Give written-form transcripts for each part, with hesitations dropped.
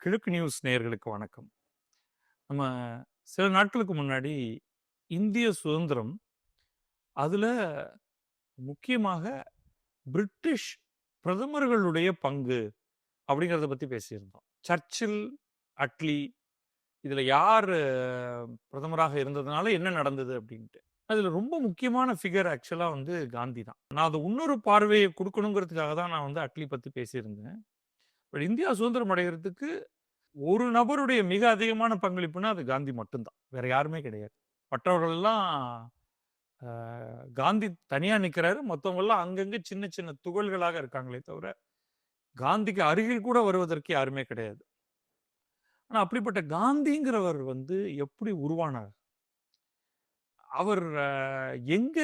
கிழக்கு நியூஸ் நேயர்களுக்கு வணக்கம். நம்ம சில நாட்களுக்கு முன்னாடி இந்திய சுதந்திரம், அதுல முக்கியமாக பிரிட்டிஷ் பிரதமர்களுடைய பங்கு அப்படிங்கிறத பத்தி பேசியிருந்தோம். சர்ச்சில், அட்லி இதுல யார் பிரதமராக இருந்ததுனால என்ன நடந்தது அப்படின்ட்டு. அதுல ரொம்ப முக்கியமான ஃபிகர் ஆக்சுவலா காந்தி தான். நான் அது இன்னொரு பார்வையை குடுக்கணுங்கிறதுக்காக தான் நான் அட்லி பத்தி பேசியிருந்தேன். பட் இந்தியா சுதந்திரம் அடையறதுக்கு ஒரு நபருடைய மிக அதிகமான பங்களிப்புன்னா அது காந்தி மட்டும்தான். வேற யாருமே கிடையாது. மற்றவர்கள் எல்லாம் காந்தி தனியா நிக்கிறாரு. மத்தவங்கலாம் அங்கங்க சின்ன சின்ன துகள்களாக இருக்காங்களே தவிர, காந்திக்கு அருகில் கூட வருவதற்கு யாருமே கிடையாது. ஆனா அப்படிப்பட்ட காந்திங்கிறவர் எப்படி உருவானார்? அவர் எங்க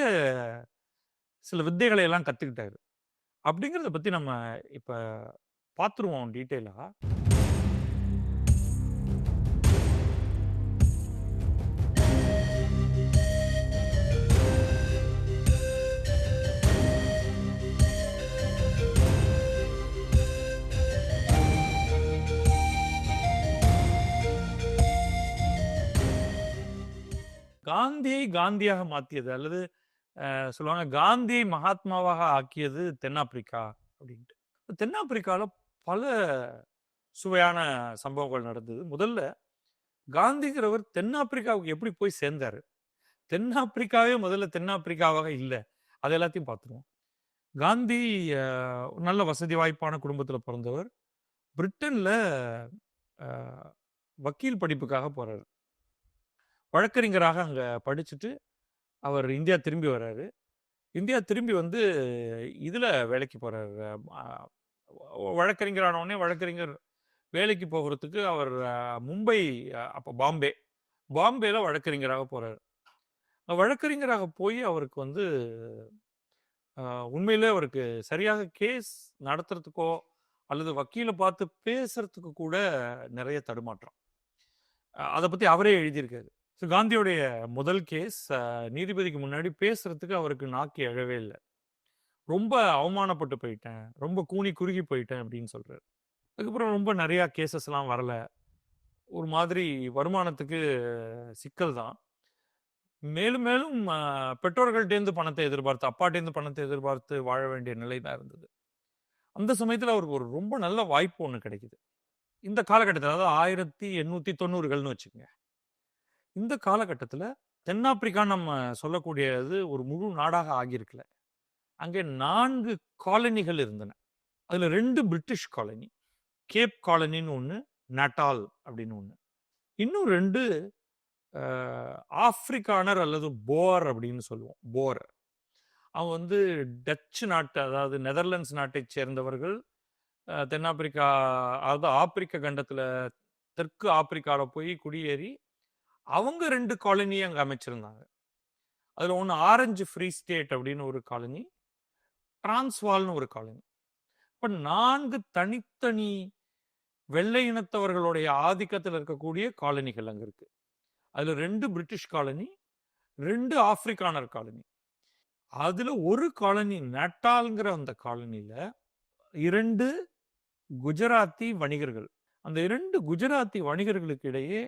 சில வித்தைகளை எல்லாம் கத்துக்கிட்டாரு? அப்படிங்கிறத பத்தி நம்ம இப்ப பார்த்துருவோம் டீட்டெயிலா. காந்தியை காந்தியாக மாத்தியது அல்லது சொல்லுவாங்க காந்தியை மகாத்மாவாக ஆக்கியது தென்னாப்பிரிக்கா அப்படின்ட்டு. தென்னாப்பிரிக்கால பல சுவையான சம்பவங்கள் நடந்தது. முதல்ல காந்திங்கிறவர் தென்னாப்பிரிக்காவுக்கு எப்படி போய் சேர்ந்தாரு? தென்னாப்பிரிக்காவே முதல்ல தென்னாப்பிரிக்காவாக இல்ல. அது எல்லாத்தையும் பார்த்துருவோம். காந்தி அ நல்ல வசதி வாய்ப்பான குடும்பத்தில பொறந்தவர். பிரிட்டன்ல அ வக்கீல் படிப்புக்காக போறாரு. வழக்கறிஞராக அங்க படிச்சுட்டு, அவர் இந்தியா திரும்பி வராரு. இந்தியா திரும்பி இதுல வேலைக்கு போறாரு. அ வழக்கறிஞர் ஆன உடனே வழக்கறிஞர் வேலைக்கு போகுறதுக்கு அவர் மும்பை அப்ப பாம்பே. பாம்பேல வழக்கறிஞராக போறாரு. வழக்கறிஞராக போய் அவருக்கு அ உண்மையிலே அவருக்கு சரியாக கேஸ் நடத்துறதுக்கோ, அல்லது வக்கீல பார்த்து பேசுறதுக்கு கூட நெறைய தடுமாற்றம். அத பத்தி அவரே எழுதியிருக்காரு. காந்தியுடைய முதல் கேஸ் நீதிபதிக்கு முன்னாடி பேசுறதுக்கு அவருக்கு நாக்கு எழவே இல்ல. ரொம்ப அவமானப்பட்டு போயிட்டேன். ரொம்ப கூனி குறுகி போயிட்டேன் அப்படின்னு சொல்றாரு. அதுக்கப்புறம் ரொம்ப நெறைய கேஸஸ்லாம் வரல. ஒரு மாதிரி வருமானத்துக்கு சிக்கல் தான். மேலும் மேலும் பெற்றோர்கள்ட்டேருந்து பணத்த எதிர்பார்த்து, அப்பாட்டேருந்து பணத்த எதிர்பார்த்து வாழ வேண்டிய நிலை தான் இருந்தது. அந்த சமயத்துல அவருக்கு ஒரு ரொம்ப நல்ல வாய்ப்பு ஒண்ணு கிடைக்குது. இந்த காலகட்டத்துல அதாவது 1890கள்னு வச்சுக்கங்க. இந்த காலகட்டத்துல தென்னாப்பிரிக்கா நம்ம சொல்லக்கூடியது ஒரு முழு நாடாக ஆகியிருக்கல. அங்கே 4 காலனிகள் இருந்தன. அதுல 2 பிரிட்டிஷ் காலனி. கேப் காலனின்னு ஒண்ணு, நட்டால் அப்படின்னு ஒண்ணு. இன்னும் 2 அ ஆஃப்ரிக்கானர் அல்லது போர் அப்படின்னு சொல்லுவோம். போர். அவங்க டச்சு நாட்டு அதாவது நெதர்லாண்ட்ஸ் நாட்டைச் சேர்ந்தவர்கள். தென்னாப்பிரிக்கா அதாவது ஆப்பிரிக்க கண்டத்துல தெற்கு ஆப்பிரிக்கால போய் குடியேறி, அவங்க 2 காலனி அங்க அமைச்சிருந்தாங்க. அதுல ஒண்ணு ஆரஞ்சு ஃப்ரீ ஸ்டேட் அப்படின்னு ஒரு காலனி. டிரான்ஸ்வால்னு ஒரு காலனி. இப்ப 4 தனித்தனி வெள்ளை இனத்தவர்களுடைய ஆதிக்கத்துல இருக்கக்கூடிய காலனிகள் அங்க இருக்கு. அதுல 2 பிரிட்டிஷ் காலனி, 2 ஆப்பிரிக்கானர் காலனி. அதுல ஒரு காலனி நட்டால்ங்கிற அந்த காலனில 2 குஜராத்தி வணிகர்கள். அந்த 2 குஜராத்தி வணிகர்களுக்கு இடையே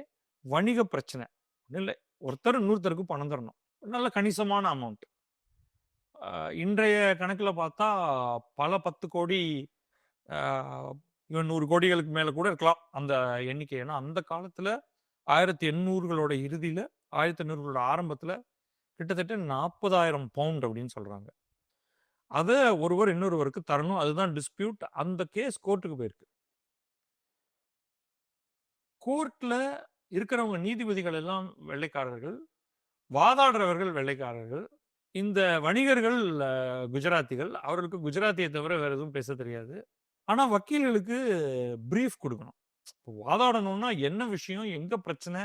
வணிக பிரச்சனை. ஒண்ணும் இல்ல. ஒருத்தர் இன்னொருத்தருக்கு பணம் தரணும். நல்ல கணிசமான அமௌண்ட். இன்றைய கணக்குல பார்த்தா பல 10 கோடி அ 100 கோடிகளுக்கு மேல கூட இருக்கலாம். அந்த எண்ணிக்கை. ஏன்னா அந்த காலத்துல 1800களோட இறுதியில, 1800களோட ஆரம்பத்துல கிட்டத்தட்ட 40,000 பவுண்ட் அப்படின்னு சொல்றாங்க. அத ஒருவர் இன்னொருவருக்கு தரணும். அதுதான் டிஸ்பியூட். அந்த கேஸ் கோர்ட்‌க்கு போயிருக்கு. கோர்ட்‌ல இருக்கிறவங்க நீதிபதிகள் எல்லாம் வெள்ளைக்காரர்கள். வாதாடுறவர்கள் வெள்ளைக்காரர்கள். இந்த வணிகர்கள் குஜராத்திகள். அவர்களுக்கு குஜராத்திய தவிர வேற எதுவும் பேசத் தெரியாது. ஆனா வக்கீல்களுக்கு பிரீஃப் குடுக்கணும். வாதாடணும்னா என்ன விஷயம்? எங்க பிரச்சனை?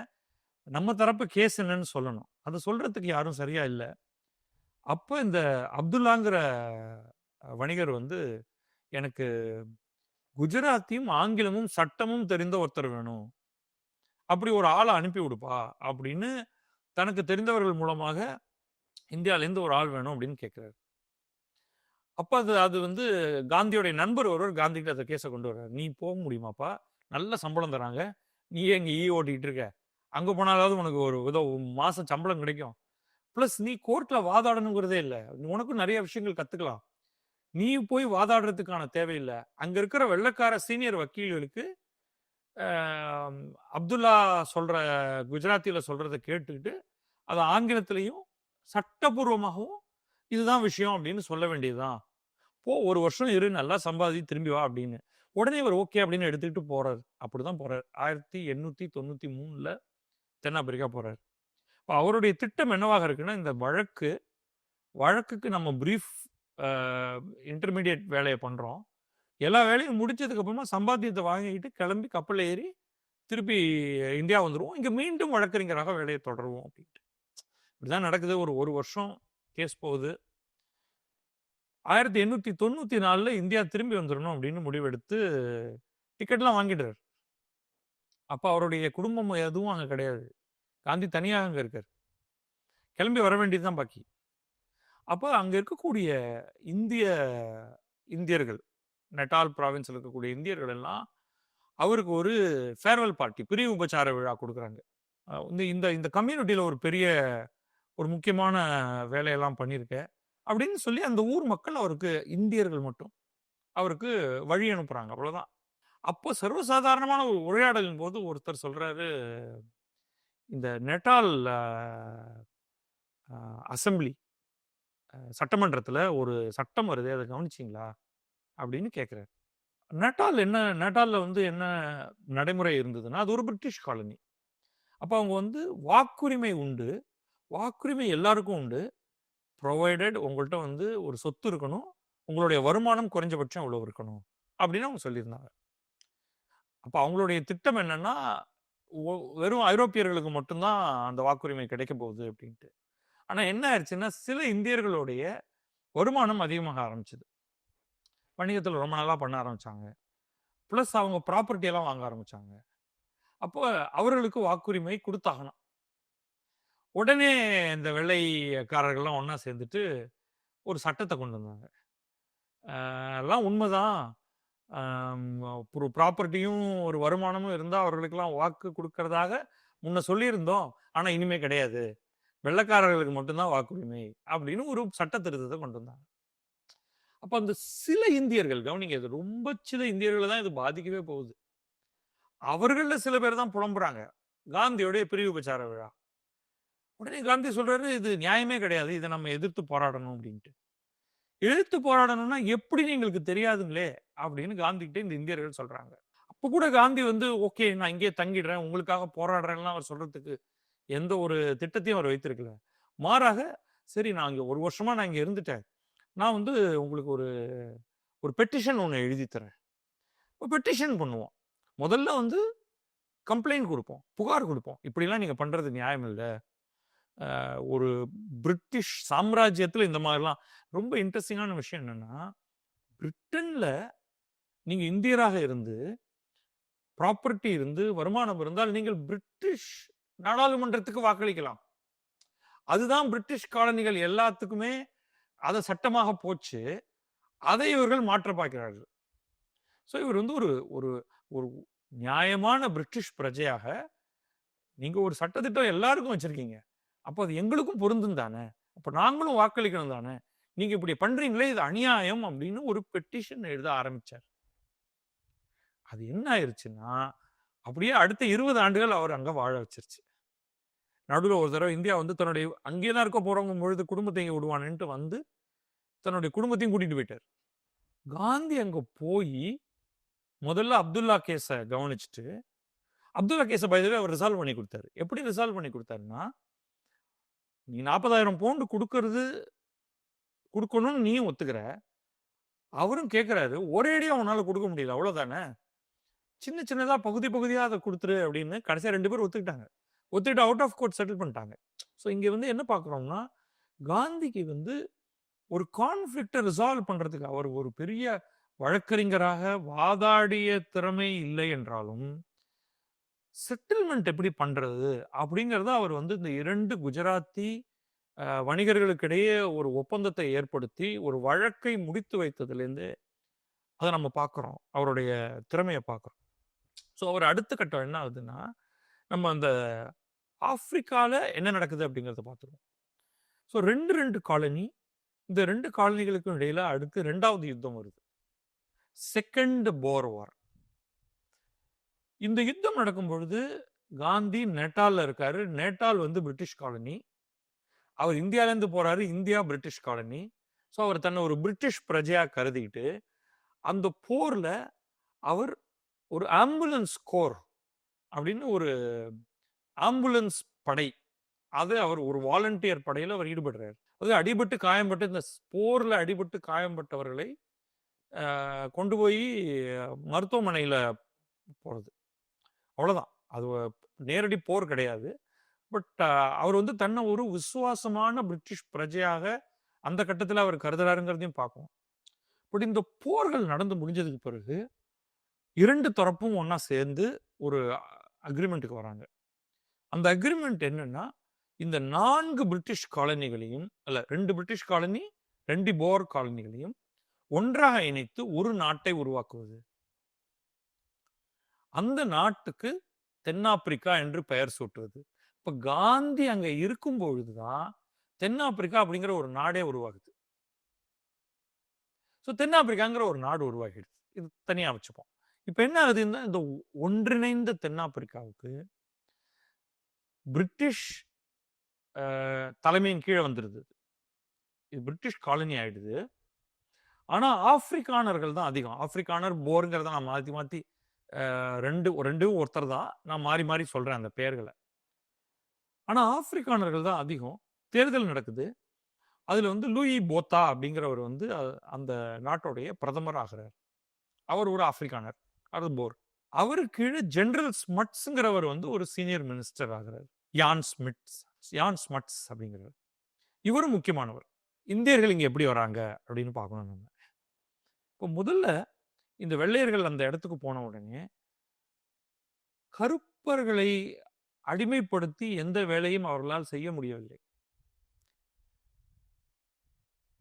நம்ம தரப்பு கேஸ் என்னன்னு சொல்லணும். அத சொல்றதுக்கு யாரும் சரியா இல்ல. அப்ப இந்த அப்துல்லாங்கிற வணிகர் எனக்கு குஜராத்தியும், ஆங்கிலமும், சட்டமும் தெரிந்த ஒருத்தர் வேணும். அப்படி ஒரு ஆள அனுப்பி விடுப்பா அப்படின்னு தனக்கு தெரிந்தவர்கள் மூலமாக இந்தியாலேருந்து ஒரு ஆள் வேணும் அப்படின்னு கேட்கிறாரு. அப்ப அது அது காந்தியோடைய நண்பர் ஒருவர் காந்திகிட்ட அந்த கேஸ கொண்டு வர்றாரு. "நீ போக முடியுமாப்பா? நல்ல சம்பளம் தராங்க. நீ ஏன் இங்க ஓட்டிட்டு இருக்க? அங்க போனாலாவது உனக்கு ஒரு ஏதோ மாசம் சம்பளம் கிடைக்கும். பிளஸ் நீ கோர்ட்ல வாதாடணுங்கிறதே இல்ல. உனக்கும் நெறைய விஷயங்கள் கத்துக்கலாம். நீ போய் வாதாடுறதுக்கான தேவையில்ல. அங்க இருக்கிற வெள்ளைக்கார சீனியர் வக்கீல்களுக்கு அ அப்துல்லா சொல்ற குஜராத்தில சொல்றத கேட்டுக்கிட்டு, அத ஆங்கிலத்திலயும் சட்டபூர்வமாகவும் இதுதான் விஷயம் அப்படின்னு சொல்ல வேண்டியது தான். போ 1 வருஷம் இரு, நல்லா சம்பாதி, திரும்பி வா அப்படின்னு. உடனே இவர் ஓகே அப்படின்னு எடுத்துக்கிட்டு போறாரு. அப்படிதான் போறாரு. 1893ல தென்னாப்பிரிக்கா போறாரு. இப்ப அவருடைய திட்டம் என்னவாக இருக்குன்னா, இந்த வழக்குக்கு நம்ம பிரீஃப் அ இன்டர்மீடியேட் வேலைய பண்றோம். எல்லா வேலையும் முடிச்சதுக்கு அப்புறமா சம்பாத்தியத்த வாங்கிட்டு கிளம்பி கப்பல்ல ஏறி திருப்பி இந்தியா வந்துருவோம். இங்க மீண்டும் வழக்கறிஞராக வேலைய தொடருவோம் அப்படின்ட்டு. இப்படிதான் நடக்குது. ஒரு 1 வருஷம் கேஸ் போகுது. 1894ல இந்தியா திரும்பி வந்துரணும் அப்படின்னு முடிவெடுத்து டிக்கெட்லாம் வாங்கிடுறாரு. அப்ப அவருடைய குடும்பம் எதுவும் அங்க கிடையாது. காந்தி தனியா அங்க இருக்காரு. கிளம்பி வர வேண்டியது தான் பாக்கி. அப்ப அங்க இருக்கக்கூடிய இந்திய இந்தியர்கள், நெட்டால் ப்ராவின்ஸ்ல இருக்கக்கூடிய இந்தியர்கள் எல்லாம் அவருக்கு ஒரு ஃபேர்வெல் பார்ட்டி, பிரிவு உபச்சார விழா குடுக்குறாங்க. இந்த இந்த இந்த கம்யூனிட்டில ஒரு பெரிய ஒரு முக்கியமான வேலையெல்லாம் பண்ணியிருக்க. அப்படின்னு சொல்லி அந்த ஊர் மக்கள் அவருக்கு இந்தியர்கள் மட்டும் அவருக்கு வழி அனுப்புறாங்க. அவ்வளவுதான். அப்போ சர்வசாதாரணமான ஒரு உரையாடலின் போது ஒருத்தர் சொல்றாரு, இந்த நெட்டால் அசெம்பிளி சட்டமன்றத்துல ஒரு சட்டம் வருது. அத கவனிச்சீங்களா? அப்படின்னு கேட்கிறாரு. நெட்டால்ல வந்து என்ன நடைமுறை இருந்ததுன்னா, அது ஒரு பிரிட்டிஷ் காலனி. அப்ப அவங்க வந்து வாக்குரிமை உண்டு. வாக்குரிமை எல்லாருக்கும் உண்டு. புரொவைடட் உங்கள்ட்ட வந்து ஒரு சொத்து இருக்கணும். உங்களுடைய வருமானம் குறைஞ்சபட்சம் இவ்வளவு இருக்கணும். அப்படின்னு அவங்க சொல்லியிருந்தாங்க. அப்ப அவங்களுடைய திட்டம் என்னன்னா, ஒ வெறும் ஐரோப்பியர்களுக்கு மட்டும் தான் அந்த வாக்குரிமை கிடைக்கப் போகுது அப்படின்ட்டு. ஆனா என்ன ஆயிருச்சுன்னா, சில இந்தியர்களுடைய வருமானம் அதிகமாக ஆரம்பிச்சது. வணிகத்துல ரொம்ப நல்லா பண்ண ஆரம்பிச்சாங்க. பிளஸ் அவங்க ப்ராப்பர்ட்டி எல்லாம் வாங்க ஆரம்பிச்சாங்க. அப்போ அவர்களுக்கு வாக்குரிமை குடுத்தாகணும். உடனே இந்த வெள்ளைக்காரர்கள்லாம் ஒண்ணா சேர்ந்துட்டு ஒரு சட்டத்த கொண்டு வந்தாங்க. எல்லாம் உண்மதான். ஒரு ப்ராப்பர்ட்டியும், ஒரு வருமானமும் இருந்தா அவர்களுக்கெல்லாம் வாக்கு குடுக்கிறதாக முன்ன சொல்லியிருந்தோம். ஆனா இனிமே கிடையாது. வெள்ளைக்காரர்களுக்கு மட்டும் தான் வாக்குரிமை அப்படின்னு ஒரு சட்ட திருத்தத்த கொண்டு வந்தாங்க. அப்ப அந்த சில இந்தியர்கள் கவனிங்க, இது ரொம்ப சில இந்தியர்கள தான் இது பாதிக்கவே போகுது. அவர்கள்ல சில பேர் தான் புலம்புறாங்க. காந்தியுடைய பிரிவு உபச்சார விழா. உடனே காந்தி சொல்றாரு, "இது நியாயமே கிடையாது. இத நம்ம எதிர்த்து போராடணும்" அப்படின்ட்டு. எதிர்த்து போராடணும்னா எப்படின்னு எங்களுக்கு தெரியாதுங்களே! அப்படின்னு காந்திகிட்ட இந்த இந்தியர்கள் சொல்றாங்க. அப்ப கூட காந்தி வந்து, "ஓகே நான் இங்கேயே தங்கிடுறேன். உங்களுக்காக போராடுறேன்லாம்" அவர் சொல்றதுக்கு எந்த ஒரு திட்டத்தையும் அவர் வைத்திருக்கல. மாறாக, "சரி நான் இங்க 1 வருஷமா நான் இங்க இருந்துட்டேன். நான் வந்து உங்களுக்கு ஒரு ஒரு பெட்டிஷன் ஒண்ணு எழுதி தரேன். பெட்டிஷன் பண்ணுவோம். முதல்ல வந்து கம்ப்ளைண்ட் குடுப்போம். புகார் குடுப்போம். இப்படிலாம் நீங்க பண்றது நியாயம் இல்ல. ஒரு பிரிட்டிஷ் சாம்ராஜ்யத்துல இந்த மாரிலாம்" ரொம்ப இன்ட்ரஸ்டிங்கான விஷயம் என்னன்னா, பிரிட்டன்ல நீங்க இந்தியராக இருந்து, ப்ராப்பர்ட்டி இருந்து, வருமானம் இருந்தால் நீங்கள் பிரிட்டிஷ் நாடாளுமன்றத்துக்கு வாக்களிக்கலாம். அதுதான் பிரிட்டிஷ் காலனிகள் எல்லாத்துக்குமே அத சட்டமாக போச்சு. அதை இவர்கள் மாற்ற பார்க்கிறார்கள். சோ இவர் வந்து ஒரு ஒரு ஒரு நியாயமான பிரிட்டிஷ் பிரஜையாக, நீங்க ஒரு சட்டதிட்டம் எல்லாருக்கும் வச்சிருக்கீங்க. அப்ப அது எங்களுக்கும் பொருந்தும் தானே! அப்ப நாங்களும் வாக்களிக்கணும் தானே! நீங்க இப்படி பண்றீங்களே! இது அநியாயம் அப்படின்னு ஒரு பெட்டிஷன் எழுத ஆரம்பிச்சார். அது என்ன ஆயிருச்சுன்னா, அப்படியே அடுத்த 20 ஆண்டுகள் அவர் அங்க வாழ வச்சுருச்சு. நடுவுல ஒரு தடவ இந்தியா வந்து தன்னுடைய அங்கேயே தான் இருக்க போறவங்க பொழுது குடும்பத்த இங்க விடுவானேன்ட்டு வந்து, தன்னுடைய குடும்பத்தையும் கூட்டிட்டு போயிட்டாரு. காந்தி அங்க போயி, முதல்ல அப்துல்லா கேஸ கவனிச்சுட்டு, அப்துல்லா கேஸ பை த வே அவர் ரிசால்வ் பண்ணி குடுத்தாரு. எப்படி ரிசால்வ் பண்ணி குடுத்தாருன்னா, நீ 40,000 பவுண்ட் குடுக்கணும்னு நீயும் ஒத்துக்கிற. அவரும் கேட்கிறாரு. ஒரேடியா உன்னால குடுக்க முடியல. அவ்வளோதானே. சின்ன சின்னதா பகுதி பகுதியா அத குடுத்துரு அப்படின்னு கடைசியா 2 பேரும் ஒத்துக்கிட்டாங்க. ஒத்துக்கிட்டு அவுட் ஆஃப் கோர்ட் செட்டில் பண்ணிட்டாங்க. சோ இங்க வந்து என்ன பார்க்கிறோம்னா, காந்திக்கு வந்து ஒரு கான்ஃப்ளிக்ட்ட ரிசால்வ் பண்றதுக்கு அவர் ஒரு பெரிய வழக்கறிஞராக வாதாடிய திறமை இல்லை என்றாலும், செட்டில்மென்ட் எப்படி பண்றது? அப்படிங்கிறத அவர் வந்து இந்த 2 குஜராத்தி வணிகர்களுக்கு இடையே ஒரு ஒப்பந்தத்தை ஏற்படுத்தி, ஒரு வழக்கை முடித்து வைத்ததிலிருந்து அத நம்ம பார்க்கிறோம். அவருடைய திறமைய பார்க்கிறோம். ஸோ அவர் அடுத்த கட்டம் என்ன ஆகுதுன்னா, நம்ம அந்த ஆப்பிரிக்கால என்ன நடக்குது அப்படிங்கிறத பார்த்துருவோம். So 2 colony. இந்த 2 காலனிகளுக்கும் இடையில அடுத்து 2வது யுத்தம் வருது. செகண்ட் போர் வார். இந்த யுத்தம் நடக்கும் பொழுது காந்தி நேட்டால்ல இருக்காரு. நேட்டால் வந்து பிரிட்டிஷ் காலனி. அவர் இந்தியாவிலேருந்து போறாரு. India British colony. ஸோ அவர் தன்னை ஒரு பிரிட்டிஷ் பிரஜையா கருதிட்டு அந்த போர்ல அவர் ஒரு ஆம்புலன்ஸ் கோர் அப்படின்னு ஒரு ஆம்புலன்ஸ் படை, அது அவர் ஒரு வாலண்டியர் படையில அவர் ஈடுபடுறாரு. அது அடிபட்டு காயம்பட்டு இந்த போர்ல அடிபட்டு காயம்பட்டவர்களை கொண்டு போய் மருத்துவமனையில போறது. அவ்வளவுதான். அது நேரடி போர் கிடையாது. பட் அவர் வந்து தன்னை ஒரு விசுவாசமான பிரிட்டிஷ் பிரஜையாக அந்த கட்டத்தில் அவர் கருதுறாருங்கிறதையும் பார்ப்போம். பட் இந்த போர்கள் நடந்து முடிஞ்சதுக்கு பிறகு 2 தரப்பும் ஒன்னா சேர்ந்து ஒரு அக்ரிமெண்ட்டுக்கு வராங்க. அந்த அக்ரிமெண்ட் என்னன்னா, இந்த 4 பிரிட்டிஷ் காலனிகளையும் 2 பிரிட்டிஷ் காலனி, 2 போர் காலனிகளையும் ஒன்றாக இணைத்து ஒரு நாட்டை உருவாக்குவது. அந்த நாட்டுக்கு தென்னாப்பிரிக்கா என்று பெயர் சூட்டுவது. இப்ப காந்தி அங்க இருக்கும் பொழுதுதான் தென்னாப்பிரிக்கா அப்படிங்கிற ஒரு நாடே உருவாகுது. ஸோ தென்னாப்பிரிக்காங்கிற ஒரு நாடு உருவாகிடுது. இது தனியா வச்சுப்போம். இப்ப என்ன ஆகுதுன்னா, இந்த ஒன்றிணைந்த தென்னாப்பிரிக்காவுக்கு பிரிட்டிஷ் தலைமையின் கீழே வந்துருது. இது பிரிட்டிஷ் காலனி ஆயிடுது. ஆனா ஆப்பிரிக்கானர்கள் தான் அதிகம். ஆப்பிரிக்கானர் போருங்கிறத நான் மாத்தி மாத்தி ரெண்டு ஒருத்தர் தான். நான் மாறி மாறி சொல்றேன் அந்த பெயர்களை. ஆனா ஆப்பிரிக்கானர்கள் தான் அதிகம். தேர்தல் நடக்குது. அதுல வந்து லூயி போத்தா அப்படிங்கிறவர் வந்து அந்த நாட்டுடைய பிரதமர் ஆகிறார். அவர் ஒரு ஆப்பிரிக்கானர். அது போர். அவருக்கு கீழே ஜெனரல் ஸ்மட்ஸ்ங்கிறவர் வந்து ஒரு சீனியர் மினிஸ்டர் ஆகிறார். யான் ஸ்மட்ஸ் அப்படிங்கிறவர். இவரும் முக்கியமானவர். இந்தியர்கள் இங்க எப்படி வராங்க அப்படின்னு பார்க்கணும் நம்ம. இப்போ முதல்ல இந்த வெள்ளையர்கள் அந்த இடத்துக்கு போன உடனே கருப்பர்களை அடிமைப்படுத்தி எந்த வேலையும் அவர்களால் செய்ய முடியவில்லை.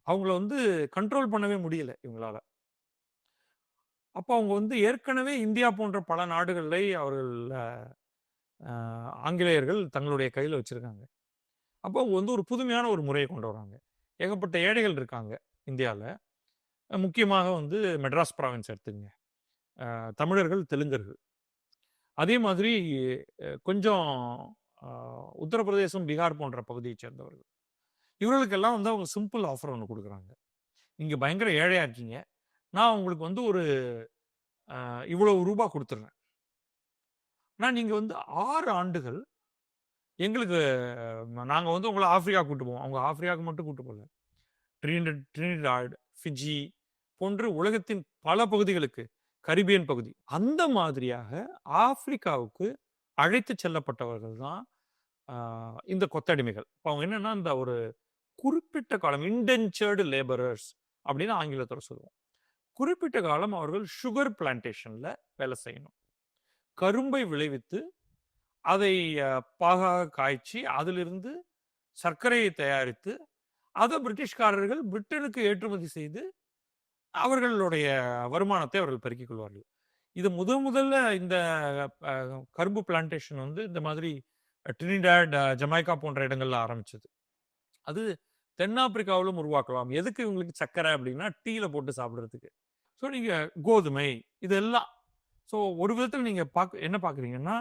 அவங்கள வந்து கண்ட்ரோல் பண்ணவே முடியல இவங்களால. அப்போ அவங்க வந்து ஏற்கனவே இந்தியா போன்ற பல நாடுகளை அவர்கள் ஆங்கிலேயர்கள் தங்களுடைய கையில் வச்சிருக்காங்க. அப்போ அவங்க வந்து ஒரு புதுமையான ஒரு முறையை கொண்டு வராங்க. ஏகப்பட்ட ஏழைகள் இருக்காங்க இந்தியாவில். முக்கியமாக வந்து மெட்ராஸ் ப்ராவின்ஸ் எடுத்துங்க. தமிழர்கள், தெலுங்கர்கள். அதே மாதிரி கொஞ்சம் உத்தரப்பிரதேசம், பீகார் போன்ற பகுதியை சேர்ந்தவர்கள். இவர்களுக்கெல்லாம் வந்து அவங்க சிம்பிள் ஆஃபர் ஒன்று கொடுக்குறாங்க. நீங்கள் பயங்கர ஏழையாக இருக்கீங்க, நான் உங்களுக்கு வந்து ஒரு இவ்வளவு ரூபா கொடுத்துட்றேன். ஆனால் நீங்கள் வந்து 6 ஆண்டுகள் எங்களுக்கு நாங்கள் வந்து உங்களை ஆப்பிரிக்கா கூட்டு போவோம். அவங்க ஆப்பிரிக்காவுக்கு மட்டும் கூட்டு போகல, ட்ரினிடாட், ஃபிஜி போன்று உலகத்தின் பல பகுதிகளுக்கு, கரிபியன் பகுதி, அந்த மாதிரியாக ஆப்பிரிக்காவுக்கு அழைத்து செல்லப்பட்டவர்கள் தான் இந்த கொத்தடிமைகள். இப்போ அவங்க என்னன்னா, இந்த ஒரு குறிப்பிட்ட காலம் இன்டென்ச்சர்டு லேபரர்ஸ் அப்படின்னு ஆங்கிலத்தில் சொல்லுவோம். குறிப்பிட்ட காலம் அவர்கள் சுகர் பிளான்டேஷன்ல வேலை செய்யணும். கரும்பை விளைவித்து அதை பாகாக காய்ச்சி அதிலிருந்து சர்க்கரையை தயாரித்து அதை பிரிட்டிஷ்காரர்கள் பிரிட்டனுக்கு ஏற்றுமதி செய்து அவர்களுடைய வருமானத்தை அவர்கள் பெருக்கிக் கொள்வார்கள். இது முதல்ல இந்த கரும்பு பிளான்டேஷன் வந்து இந்த மாதிரி ட்ரினிடாட், ஜமைக்கா போன்ற இடங்கள்ல ஆரம்பிச்சது. அது தென்னாப்பிரிக்காவிலும் உருவாக்கலாம். எதுக்கு இவங்களுக்கு சர்க்கரை அப்படின்னா டீல போட்டு சாப்பிடுறதுக்கு. ஸோ நீங்க கோதுமை இதெல்லாம். ஸோ ஒரு விதத்தில் நீங்க என்ன பார்க்குறீங்கன்னா,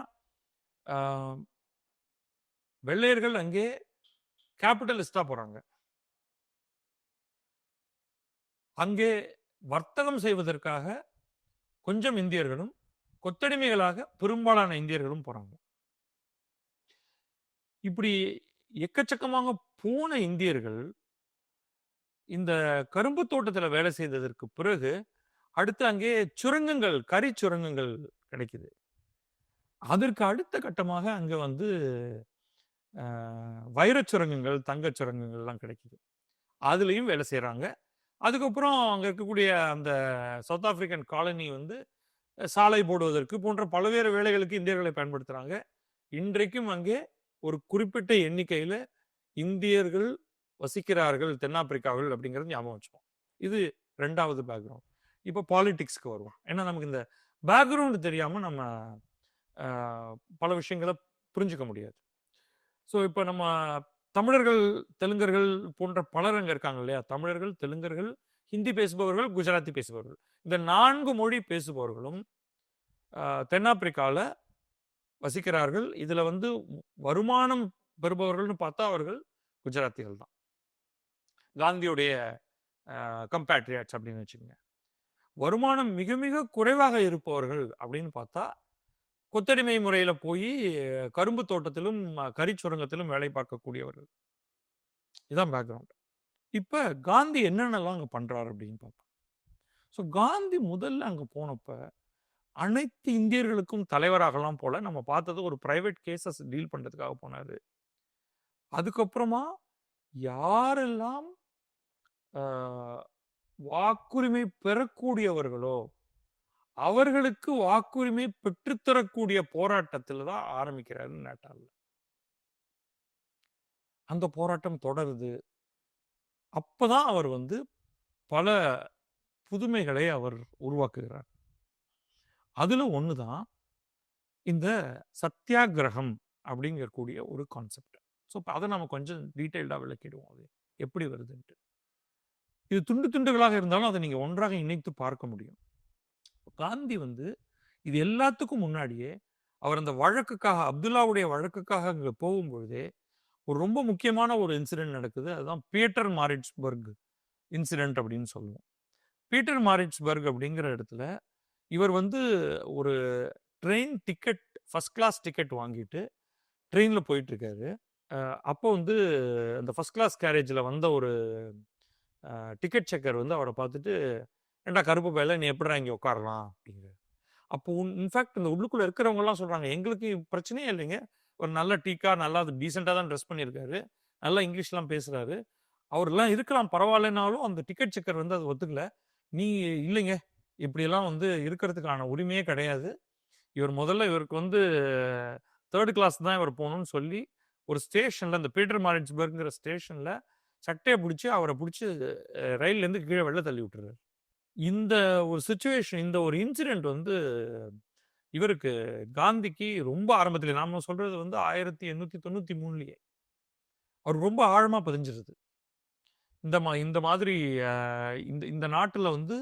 வெள்ளையர்கள் அங்கே கேபிட்டலிஸ்டா போறாங்க. அங்கே வர்த்தகம் செய்வதற்காக கொஞ்சம் இந்தியர்களும், கொத்தடிமைகளாக பெரும்பாலான இந்தியர்களும் போறாங்க. இப்படி எக்கச்சக்கமாக போன இந்தியர்கள் இந்த கரும்பு தோட்டத்துல வேலை செய்ததற்கு பிறகு அடுத்து அங்கே சுரங்கங்கள், கரி சுரங்கங்கள் கிடைக்குது. அதற்கு அடுத்த கட்டமாக அங்க வந்து வைரச் சுரங்கங்கள், தங்கச் சுரங்கங்கள்லாம் கிடைக்குது. அதுலயும் வேலை செய்யறாங்க. அதுக்கப்புறம் அங்க இருக்கக்கூடிய அந்த சவுத் ஆப்பிரிக்கன் காலனி வந்து சாலை போடுவதற்கு போன்ற பல்வேறு வேலைகளுக்கு இந்தியர்களை பயன்படுத்துறாங்க. இன்றைக்கும் அங்கே ஒரு குறிப்பிட்ட எண்ணிக்கையில இந்தியர்கள் வசிக்கிறார்கள் தென்னாப்பிரிக்காவில் அப்படிங்கிறது ஞாபகம் வச்சுப்போம். இது 2வது பேக்ரவுண்ட். இப்போ பாலிடிக்ஸ்க்கு வருவோம். ஏன்னா நமக்கு இந்த பேக்ரவுண்ட் தெரியாம நம்ம பல விஷயங்களை புரிஞ்சுக்க முடியாது. ஸோ இப்போ நம்ம தமிழர்கள், தெலுங்கர்கள் போன்ற பலர் அங்க இருக்காங்க இல்லையா? தமிழர்கள், தெலுங்கர்கள், ஹிந்தி பேசுபவர்கள், குஜராத்தி பேசுபவர்கள். இந்த 4 மொழி பேசுபவர்களும் தென்னாப்பிரிக்கால வசிக்கிறார்கள். இதுல வந்து வருமானம் பெறுபவர்கள்னு பார்த்தா அவர்கள் குஜராத்திகள் தான். காந்தியுடைய கம்பேட்ரியாட்ஸ் அப்படின்னு வச்சுக்கோங்க. வருமானம் மிக மிக குறைவாக இருப்பவர்கள் அப்படின்னு பார்த்தா கொத்தடிமை முறையில போய் கரும்பு தோட்டத்திலும் கரிச்சுரங்கத்திலும் வேலை பார்க்கக்கூடியவர்கள். இதுதான் பேக்ரவுண்ட். இப்ப காந்தி என்னென்னலாம் அங்க பண்றாரு அப்படின்னு பார்ப்போம். ஸோ காந்தி முதல்ல அங்க போனப்ப அனைத்து இந்தியர்களுக்கும் தலைவராகலாம் போல. நம்ம பார்த்தது ஒரு பிரைவேட் கேசஸ் டீல் பண்றதுக்காக போனாரு. அதுக்கப்புறமா யாரெல்லாம் வாக்குரிமை பெறக்கூடியவர்களோ அவர்களுக்கு வாக்குரிமை பெற்றுத்தரக்கூடிய போராட்டத்தில் தான் ஆரம்பிக்கிறாரு நேட்டால்ல. அந்த போராட்டம் தொடருது. அப்பதான் அவர் வந்து பல புதுமைகளை அவர் உருவாக்குகிறார். அதுல ஒண்ணுதான் இந்த சத்தியாகிரகம் அப்படிங்கக்கூடிய ஒரு கான்செப்ட். ஸோ அதை நம்ம கொஞ்சம் டீட்டெயில்டா விளக்கிடுவோம். அது எப்படி வருதுன்ட்டு. இது துண்டு துண்டுகளாக இருந்தாலும் அதை நீங்க ஒன்றாக இணைத்து பார்க்க முடியும். காந்தி வந்து இது எல்லாத்துக்கும் முன்னாடியே அவர் அந்த வழக்குக்காக, அப்துல்லாவுடைய வழக்குக்காக அங்க போகும்பொழுதே ஒரு ரொம்ப முக்கியமான ஒரு இன்சிடென்ட் நடக்குது. அதுதான் பீட்டர் மாரிட்ஸ்பர்க் இன்சிடென்ட் அப்படின்னு சொல்லுவோம். பீட்டர் மாரிட்ஸ்பர்க் அப்படிங்கிற இடத்துல இவர் வந்து ஒரு train ticket, first class ticket வாங்கிட்டு ட்ரெயின்ல போயிட்டு இருக்காரு. அப்போ வந்து அந்த ஃபர்ஸ்ட் கிளாஸ் கேரேஜில் வந்த ஒரு டிக்கெட் செக்கர் வந்து அவரை பார்த்துட்டு, ஏண்டா கருப்பு பையில நீ எப்படிடா இங்கே உட்காரலாம் அப்படிங்கிறாரு. அப்போ இன்ஃபேக்ட் இந்த உள்ளுக்குள்ள இருக்கிறவங்கலாம் சொல்றாங்க, எங்களுக்கு பிரச்சனையே இல்லைங்க. ஒரு நல்ல டீக்கா, நல்லா டீசெண்டாக தான் ட்ரெஸ் பண்ணியிருக்காரு, நல்லா இங்கிலீஷ்லாம் பேசுறாரு, அவர்லாம் இருக்கலாம் பரவாயில்லனாலும் அந்த டிக்கெட் செக்கர் வந்து அதை ஒத்துக்கல. நீ இல்லைங்க, இப்படியெல்லாம் வந்து இருக்கிறதுக்கான உரிமையே கிடையாது. இவருக்கு வந்து 3rd கிளாஸ் தான் இவர் போகணும்னு சொல்லி ஒரு ஸ்டேஷன்ல, இந்த பீட்டர் மாரிட்ஸ்பர்க்ங்கிற ஸ்டேஷன்ல சட்டையை பிடிச்சி அவரை பிடிச்சி ரயில்லேருந்து கீழே வெளில தள்ளி விட்டுறாரு. இந்த ஒரு சிச்சுவேஷன், இந்த ஒரு இன்சிடென்ட் வந்து இவருக்கு காந்திக்கு ரொம்ப ஆரம்பத்தில், நாம சொல்றது வந்து 1893லயே அவர் ரொம்ப ஆழமா பதிஞ்சிருது. இந்த மாதிரி இந்த இந்த நாட்டுல வந்து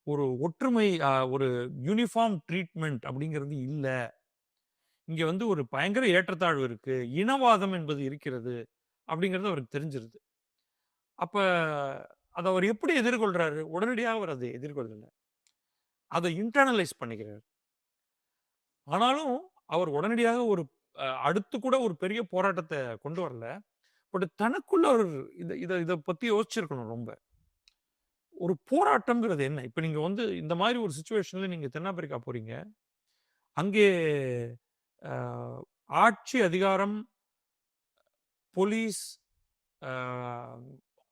ஒரு ஒற்றுமை, ஒரு யூனிஃபார்ம் ட்ரீட்மெண்ட் அப்படிங்கிறது இல்ல. இங்க வந்து ஒரு பயங்கர ஏற்றத்தாழ்வு இருக்கு, இனவாதம் என்பது இருக்கிறது அப்படிங்கிறது அவருக்கு தெரிஞ்சிருது. அப்ப அதை அவர் எப்படி எதிர்கொள்றாரு? உடனடியாக அவர் அதை எதிர்கொள்ளல, அதை இன்டர்னலைஸ் பண்ணிக்கிறார். ஆனாலும் அவர் உடனடியாக ஒரு அடுத்து கூட ஒரு பெரிய போராட்டத்தை கொண்டு வரல. பட் தனக்குள்ள ஒரு இதை பத்தி யோசிச்சிருக்கணும் ரொம்ப. ஒரு போராட்டம்ங்கிறது என்ன? இப்ப நீங்க வந்து இந்த மாதிரி ஒரு சிச்சுவேஷன்ல நீங்க தென்னாப்பிரிக்கா போறீங்க. அங்கே ஆட்சி அதிகாரம், போலீஸ்,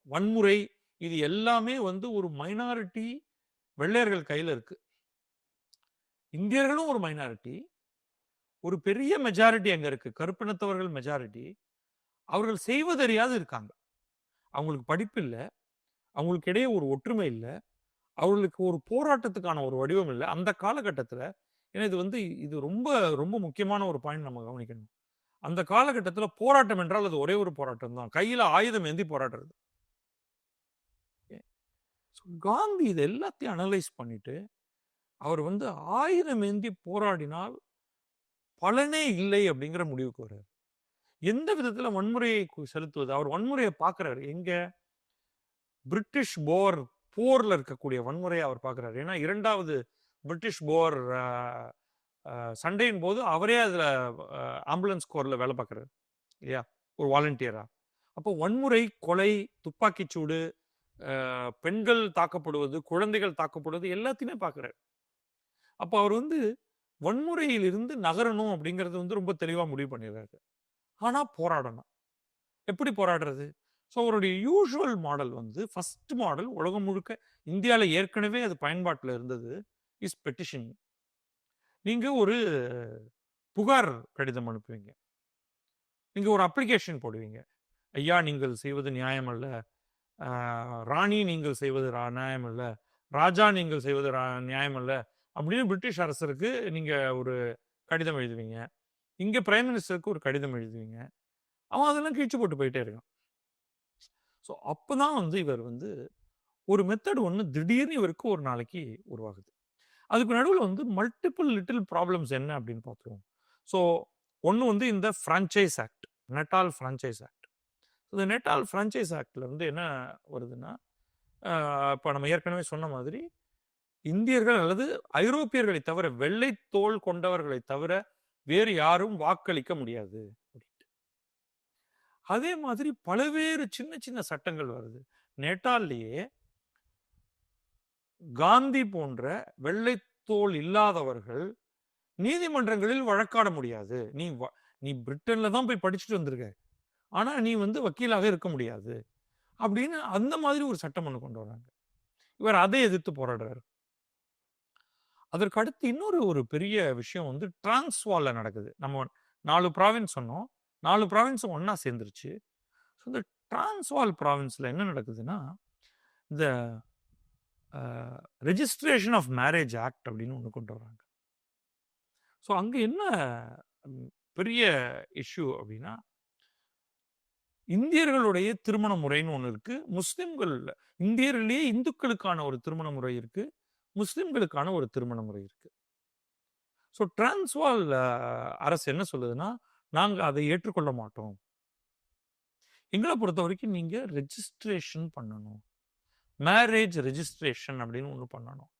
வன்முறை, இது எல்லாமே வந்து ஒரு மைனாரிட்டி வெள்ளையர்கள் கையில இருக்கு. இந்தியர்களும் ஒரு மைனாரிட்டி, ஒரு பெரிய மெஜாரிட்டி அங்க இருக்கு, கருப்பினத்தவர்கள் மெஜாரிட்டி. அவர்கள் செய்வதறியாது இருக்காங்க. அவங்களுக்கு படிப்பு இல்ல, அவங்களுக்கு இடையே ஒரு ஒற்றுமை இல்ல, அவர்களுக்கு ஒரு போராட்டத்துக்கான ஒரு வடிவம் இல்ல அந்த காலகட்டத்துல. ஏன்னா இது வந்து இது ரொம்ப ரொம்ப முக்கியமான ஒரு பாயிண்ட் நம்ம கவனிக்கணும். அந்த காலகட்டத்துல போராட்டம் என்றால் அது ஒரே ஒரு போராட்டம் தான், கையில ஆயுதம் ஏந்தி போராடுறது. காந்தி இது எல்லாத்தையும் அனலைஸ் பண்ணிட்டு அவர் வந்து ஆயுதம் ஏந்தி போராடினால் பலனே இல்லை அப்படிங்கிற முடிவுக்கு வர்றாரு. எந்த விதத்துல வன்முறையை செலுத்துவது? அவர் வன்முறையை பார்க்கிறாரு எங்க? பிரிட்டிஷ் போர்ல இருக்கக்கூடிய வன்முறையை அவர் பார்க்கிறாரு. ஏன்னா 2வது பிரிட்டிஷ் போர் சண்டையின் போது அவரே அதுல ஆம்புலன்ஸ் கோர்ல வேலை பார்க்கிறாரு இல்லையா, ஒரு வாலண்டியரா. அப்போ வன்முறை, கொலை, துப்பாக்கிச்சூடு, பெண்கள் தாக்கப்படுவது, குழந்தைகள் தாக்கப்படுவது எல்லாத்தையுமே பார்க்கிறாரு. அப்போ அவர் வந்து வன்முறையில் இருந்து நகரணும் அப்படிங்கிறது வந்து ரொம்ப தெளிவா முடிவு பண்ணிடுறாரு. ஆனா போராடணும். எப்படி போராடுறது? ஸோ அவருடைய யூஷுவல் மாடல் வந்து ஃபர்ஸ்ட் மாடல் உலகம் முழுக்க, இந்தியாவில் ஏற்கனவே அது பயன்பாட்டில் இருந்தது, இஸ் பெட்டிஷன். நீங்க ஒரு புகார் கடிதம் அனுப்புவீங்க, நீங்க ஒரு அப்ளிகேஷன் போடுவீங்க. ஐயா நீங்கள் செய்வது நியாயம் அல்ல, ராணி நீங்கள் செய்வது நியாயம் அல்ல, ராஜா நீங்கள் செய்வது நியாயம் அல்ல, அப்படின்னு பிரிட்டிஷ் அரசருக்கு நீங்க ஒரு கடிதம் எழுதுவீங்க. இங்க பிரைம் மினிஸ்டருக்கு ஒரு கடிதம் எழுதுவீங்க. அவன் அதெல்லாம் கிழிச்சு போட்டு போயிட்டே இருக்கான். ஸோ அப்பதான் வந்து இவர் வந்து ஒரு மெத்தட் ஒண்ணு திடீர்னு இவருக்கு ஒரு நாளைக்கு உருவாகுது. அதுக்கு நடுவுல வந்து மல்டிபிள் லிட்டில் ப்ராப்ளம்ஸ் என்ன அப்படின்னு பார்த்துருவோம். ஸோ ஒண்ணு வந்து இந்த ஃப்ரான்சைஸ் ஆக்ட், நெட்டால் ஃப்ரான்சைஸ் ஆக்ட். இந்த நெட்டால் ஃப்ரான்சைஸ் ஆக்ட்ல வந்து என்ன வருதுன்னா, இப்ப நம்ம ஏற்கனவே சொன்ன மாதிரி இந்தியர்கள் அல்லது ஐரோப்பியர்களை தவிர, வெள்ளை தோல் கொண்டவர்களை தவிர வேறு யாரும் வாக்களிக்க முடியாது. அதே மாதிரி பல்வேறு சின்ன சின்ன சட்டங்கள் வருது. நேட்டால்லேயே காந்தி போன்ற வெள்ளை தோல் இல்லாதவர்கள் நீதிமன்றங்களில் வழக்காட முடியாது. நீ பிரிட்டன்ல தான் போய் படிச்சுட்டு வந்திருக்க. ஆனா நீ வந்து வக்கீலாக இருக்க முடியாது. அப்படின்னு அந்த மாதிரி ஒரு சட்டம் ஒண்ணு கொண்டு வராங்க. இவர் அதை எதிர்த்து போராடுறாரு. அதற்கு அடுத்து இன்னொரு ஒரு பெரிய விஷயம் வந்து டிரான்ஸ்வால்ல நடக்குது. நம்ம 4 ப்ராவின்ஸ் சொன்னோம். 4 ப்ராவின்ஸும் ஒண்ணா சேர்ந்துருச்சு. இந்த டிரான்ஸ்வால் ப்ராவின்ஸ்ல என்ன நடக்குதுன்னா, இந்த ரெஜிஸ்ட்ரேஷன் ஆஃப் மேரேஜ் ஆக்ட் அப்படின்னு ஒண்ணு கொண்டு வராங்க. ஸோ அங்க என்ன பெரிய இஷ்யூ அப்படின்னா, இந்தியர்களுடைய திருமண முறைன்னு ஒண்ணு இருக்கு. முஸ்லிம்கள் இந்தியர்களிலேயே இந்துக்களுக்கான ஒரு திருமண முறை இருக்கு. முஸ்லிம்களுக்கான ஒரு திருமண முறை இருக்கு. ஸோ டிரான்ஸ்வால் அரசு என்ன சொல்லுதுன்னா, நாங்க அதை ஏற்றுக்கொள்ள மாட்டோம். எங்களை பொறுத்த வரைக்கும் நீங்க ரெஜிஸ்ட்ரேஷன் பண்ணணும். மேரேஜ் ரெஜிஸ்ட்ரேஷன் அப்படின்னு ஒண்ணு பண்ணணும்.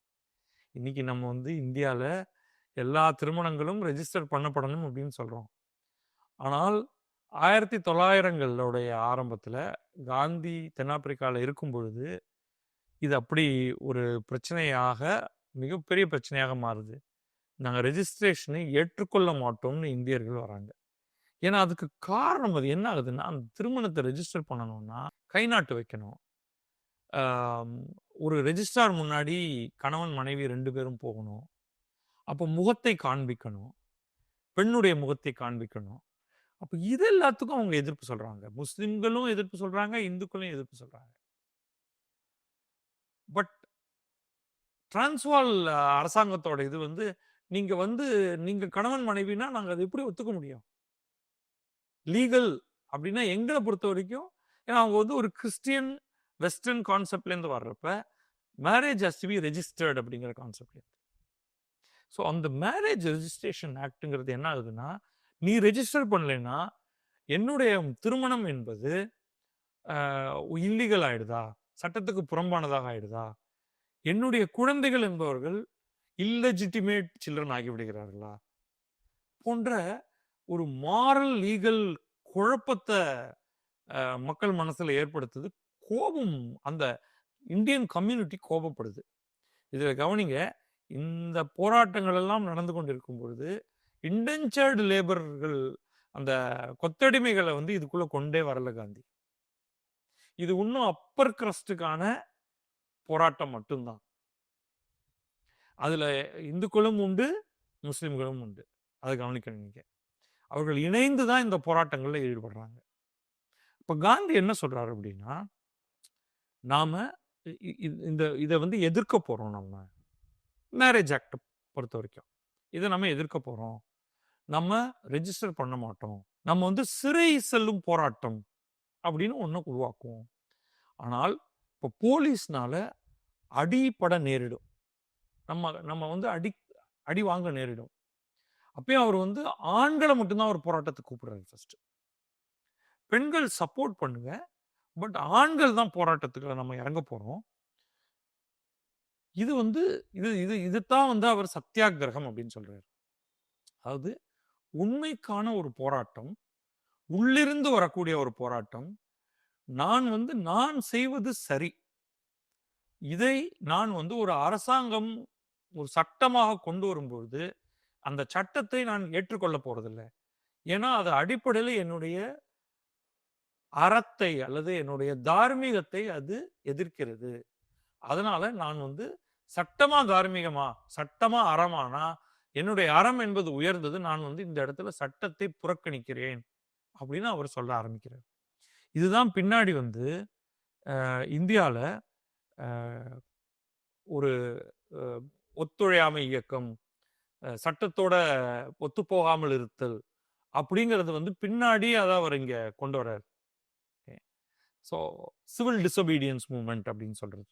இன்னைக்கு நம்ம வந்து இந்தியால எல்லா திருமணங்களும் ரெஜிஸ்டர் பண்ணப்படணும் அப்படின்னு சொல்றோம். ஆனால் 1900களுடைய ஆரம்பத்துல காந்தி தென்னாப்பிரிக்கால இருக்கும் பொழுது இது அப்படி ஒரு பிரச்சனையாக, மிகப்பெரிய பிரச்சனையாக மாறுது. நாங்க ரெஜிஸ்ட்ரேஷனை ஏற்றுக்கொள்ள மாட்டோம்னு இந்தியர்கள் வராங்க. ஏன்னா அதுக்கு காரணம் அது என்ன ஆகுதுன்னா, அந்த திருமணத்தை ரெஜிஸ்டர் பண்ணணும்னா கை நாட்டு வைக்கணும். ஒரு ரெஜிஸ்ட்ரார் முன்னாடி கணவன் மனைவி 2 பேரும் போகணும். அப்போ முகத்தை காண்பிக்கணும். பெண்ணுடைய முகத்தை காண்பிக்கணும். அப்ப இது எல்லாத்துக்கும் அவங்க எதிர்ப்பு சொல்றாங்க. முஸ்லிம்களும் எதிர்ப்பு சொல்றாங்க, இந்துக்களும் எதிர்ப்பு சொல்றாங்க. பட் டிரான்ஸ்வால் அரசாங்கத்தோட இது வந்து நீங்க கணவன் மனைவினா நாங்க அதை எப்படி ஒத்துக்க முடியும்? லீகல் அப்படின்னா எங்களை பொறுத்த வரைக்கும், ஏன்னா அவங்க வந்து ஒரு கிறிஸ்டியன் வெஸ்டர்ன் கான்செப்ட்ல இருந்து வர்றப்ப marriage has to be registered அப்படிங்கிற கான்செப்ட்ல. ஸோ அந்த மேரேஜ் ரெஜிஸ்ட்ரேஷன் ஆக்ட்ங்கிறது என்ன ஆகுதுன்னா, நீ ரெஜிஸ்டர் பண்ணலைன்னா என்னுடைய திருமணம் என்பது இல்லீகல் ஆயிடுதா, சட்டத்துக்கு புறம்பானதாக ஆயிடுதா, என்னுடைய குழந்தைகள் என்பவர்கள் இல்லெஜிட்டிமேட் சில்ட்ரன் ஆகிவிடுகிறார்களா போன்ற ஒரு மாரல் லீகல் குழப்பத்தை மக்கள் மனசுல ஏற்படுத்துது. கோபம், அந்த இந்தியன் கம்யூனிட்டி கோபப்படுது. இதுல கவனிங்க, இந்த போராட்டங்கள் எல்லாம் நடந்து கொண்டிருக்கும் பொழுது இண்டென்ச்சர்டு லேபர்கள், அந்த கொத்தடிமைகளை வந்து இதுக்குள்ள கொண்டே வரல காந்தி. இது இன்னும் அப்பர் கிரஸ்டுக்கான போராட்டம் மட்டும்தான். அதுல இந்துக்களும் உண்டு, முஸ்லிம்களும் உண்டு. அதை கவனிக்கணும் நீங்க. அவர்கள் இணைந்து தான் இந்த போராட்டங்கள்ல ஈடுபடுறாங்க. இப்ப காந்தி என்ன சொல்றாரு அப்படின்னா, நாம இதை வந்து எதிர்க்க போறோம். நம்ம மேரேஜ் ஆக்ட் பொறுத்த வரைக்கும் இதை நம்ம எதிர்க்க போறோம். நம்ம ரெஜிஸ்டர் பண்ண மாட்டோம். நம்ம வந்து சிறை செல்லும் போராட்டம் அப்படின்னு ஒண்ணு உருவாக்குவோம். ஆனால் இப்போ போலீஸ்னால அடிபட நேரிடும். நம்ம வந்து அடி வாங்க நேரிடும். அப்பயும் அவர் வந்து ஆண்களை மட்டும்தான் ஒரு போராட்டத்துக்கு கூப்பிடுறாரு. ஃபர்ஸ்ட் பெண்கள் சப்போர்ட் பண்ணுங்க, பட் ஆண்கள் தான் போராட்டத்துக்கு நம்ம இறங்க போறோம். இது வந்து இதுதான் வந்து அவர் சத்தியாகிரகம் அப்படின்னு சொல்றாரு. அதாவது உண்மைக்கான ஒரு போராட்டம், உள்ளிருந்து வரக்கூடிய ஒரு போராட்டம். நான் செய்வது சரி, இதை நான் வந்து ஒரு அரசாங்கம் ஒரு சட்டமாக கொண்டு வரும்பொழுது அந்த சட்டத்தை நான் ஏற்றுக்கொள்ள போறதில்லை. ஏன்னா அது அடிப்படையில் என்னுடைய அறத்தை அல்லது என்னுடைய தார்மீகத்தை அது எதிர்க்கிறது. அதனால நான் வந்து சட்டமா தார்மீகமா, சட்டமா அறமானா என்னுடைய அறம் என்பது உயர்ந்தது, நான் வந்து இந்த இடத்துல சட்டத்தை புறக்கணிக்கிறேன் அப்படின்னு அவர் சொல்ல ஆரம்பிக்கிறார். இதுதான் பின்னாடி வந்து இந்தியால ஒரு ஒத்துழையாமை இயக்கம், சட்டத்தோட ஒத்துப்போகாமல் இருத்தல் அப்படிங்கிறது வந்து பின்னாடி அதை அவர் இங்க கொண்டு வர்றாரு. ஸோ சிவில் டிசொபீடியன்ஸ் மூவ்மெண்ட் அப்படின்னு சொல்றது.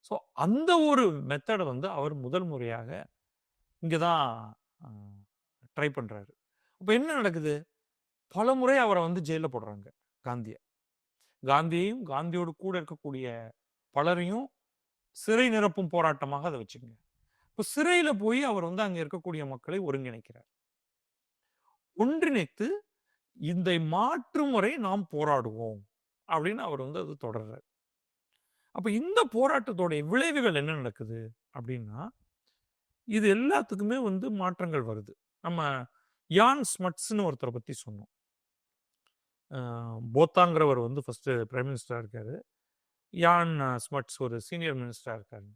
ஸோ அந்த ஒரு மெத்தடை வந்து அவர் முதல் முறையாக இங்கே தான் ட்ரை பண்றாரு. அப்போ என்ன நடக்குது? பல முறை அவரை வந்து ஜெயிலில் போடுறாங்க காந்தியை. காந்தியையும் காந்தியோடு கூட இருக்கக்கூடிய பலரையும் சிறை நிரப்பும் போராட்டமாக அதை வச்சுங்க. இப்போ சிறையில போய் அவர் வந்து அங்க இருக்கக்கூடிய மக்களை ஒருங்கிணைக்கிறார். ஒன்றிணைத்து இந்த மாற்று முறை நாம் போராடுவோம் அப்படின்னு அவர் வந்து அது தொடர்றார். அப்ப இந்த போராட்டத்தோடைய விளைவுகள் என்ன நடக்குது அப்படின்னா, இது எல்லாத்துக்குமே வந்து மாற்றங்கள் வருது. நம்ம யான் ஸ்மட்ஸ்ன்னு ஒருத்தரை பத்தி சொன்னோம். போத்தாங்கிறவர் வந்து ஃபர்ஸ்ட் பிரைம் மினிஸ்டரா இருக்காரு. யான் ஸ்மட்ஸ் ஒரு சீனியர் மினிஸ்டரா இருக்காரு.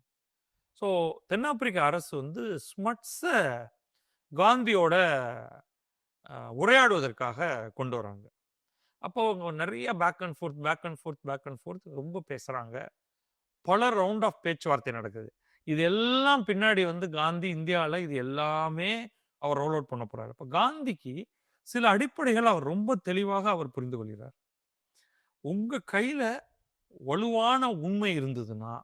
ஸோ தென்னாப்பிரிக்க அரசு வந்து ஸ்மட்ஸை காந்தியோட உரையாடுவதற்காக கொண்டு வராங்க. அப்போ அவங்க நிறைய பேக் அண்ட் ஃபோர்த் ரொம்ப பேசுறாங்க. பல ரவுண்ட் ஆஃப் பேச்சுவார்த்தை நடக்குது. இது எல்லாம் பின்னாடி வந்து காந்தி இந்தியாவில் இது எல்லாமே அவர் ரோல் அவுட் பண்ண போறாரு. இப்போ காந்திக்கு சில அடிப்படைகள் அவர் ரொம்ப தெளிவாக அவர் புரிந்து கொள்கிறார். உங்க கையில வலுவான உண்மை இருந்ததுன்னா,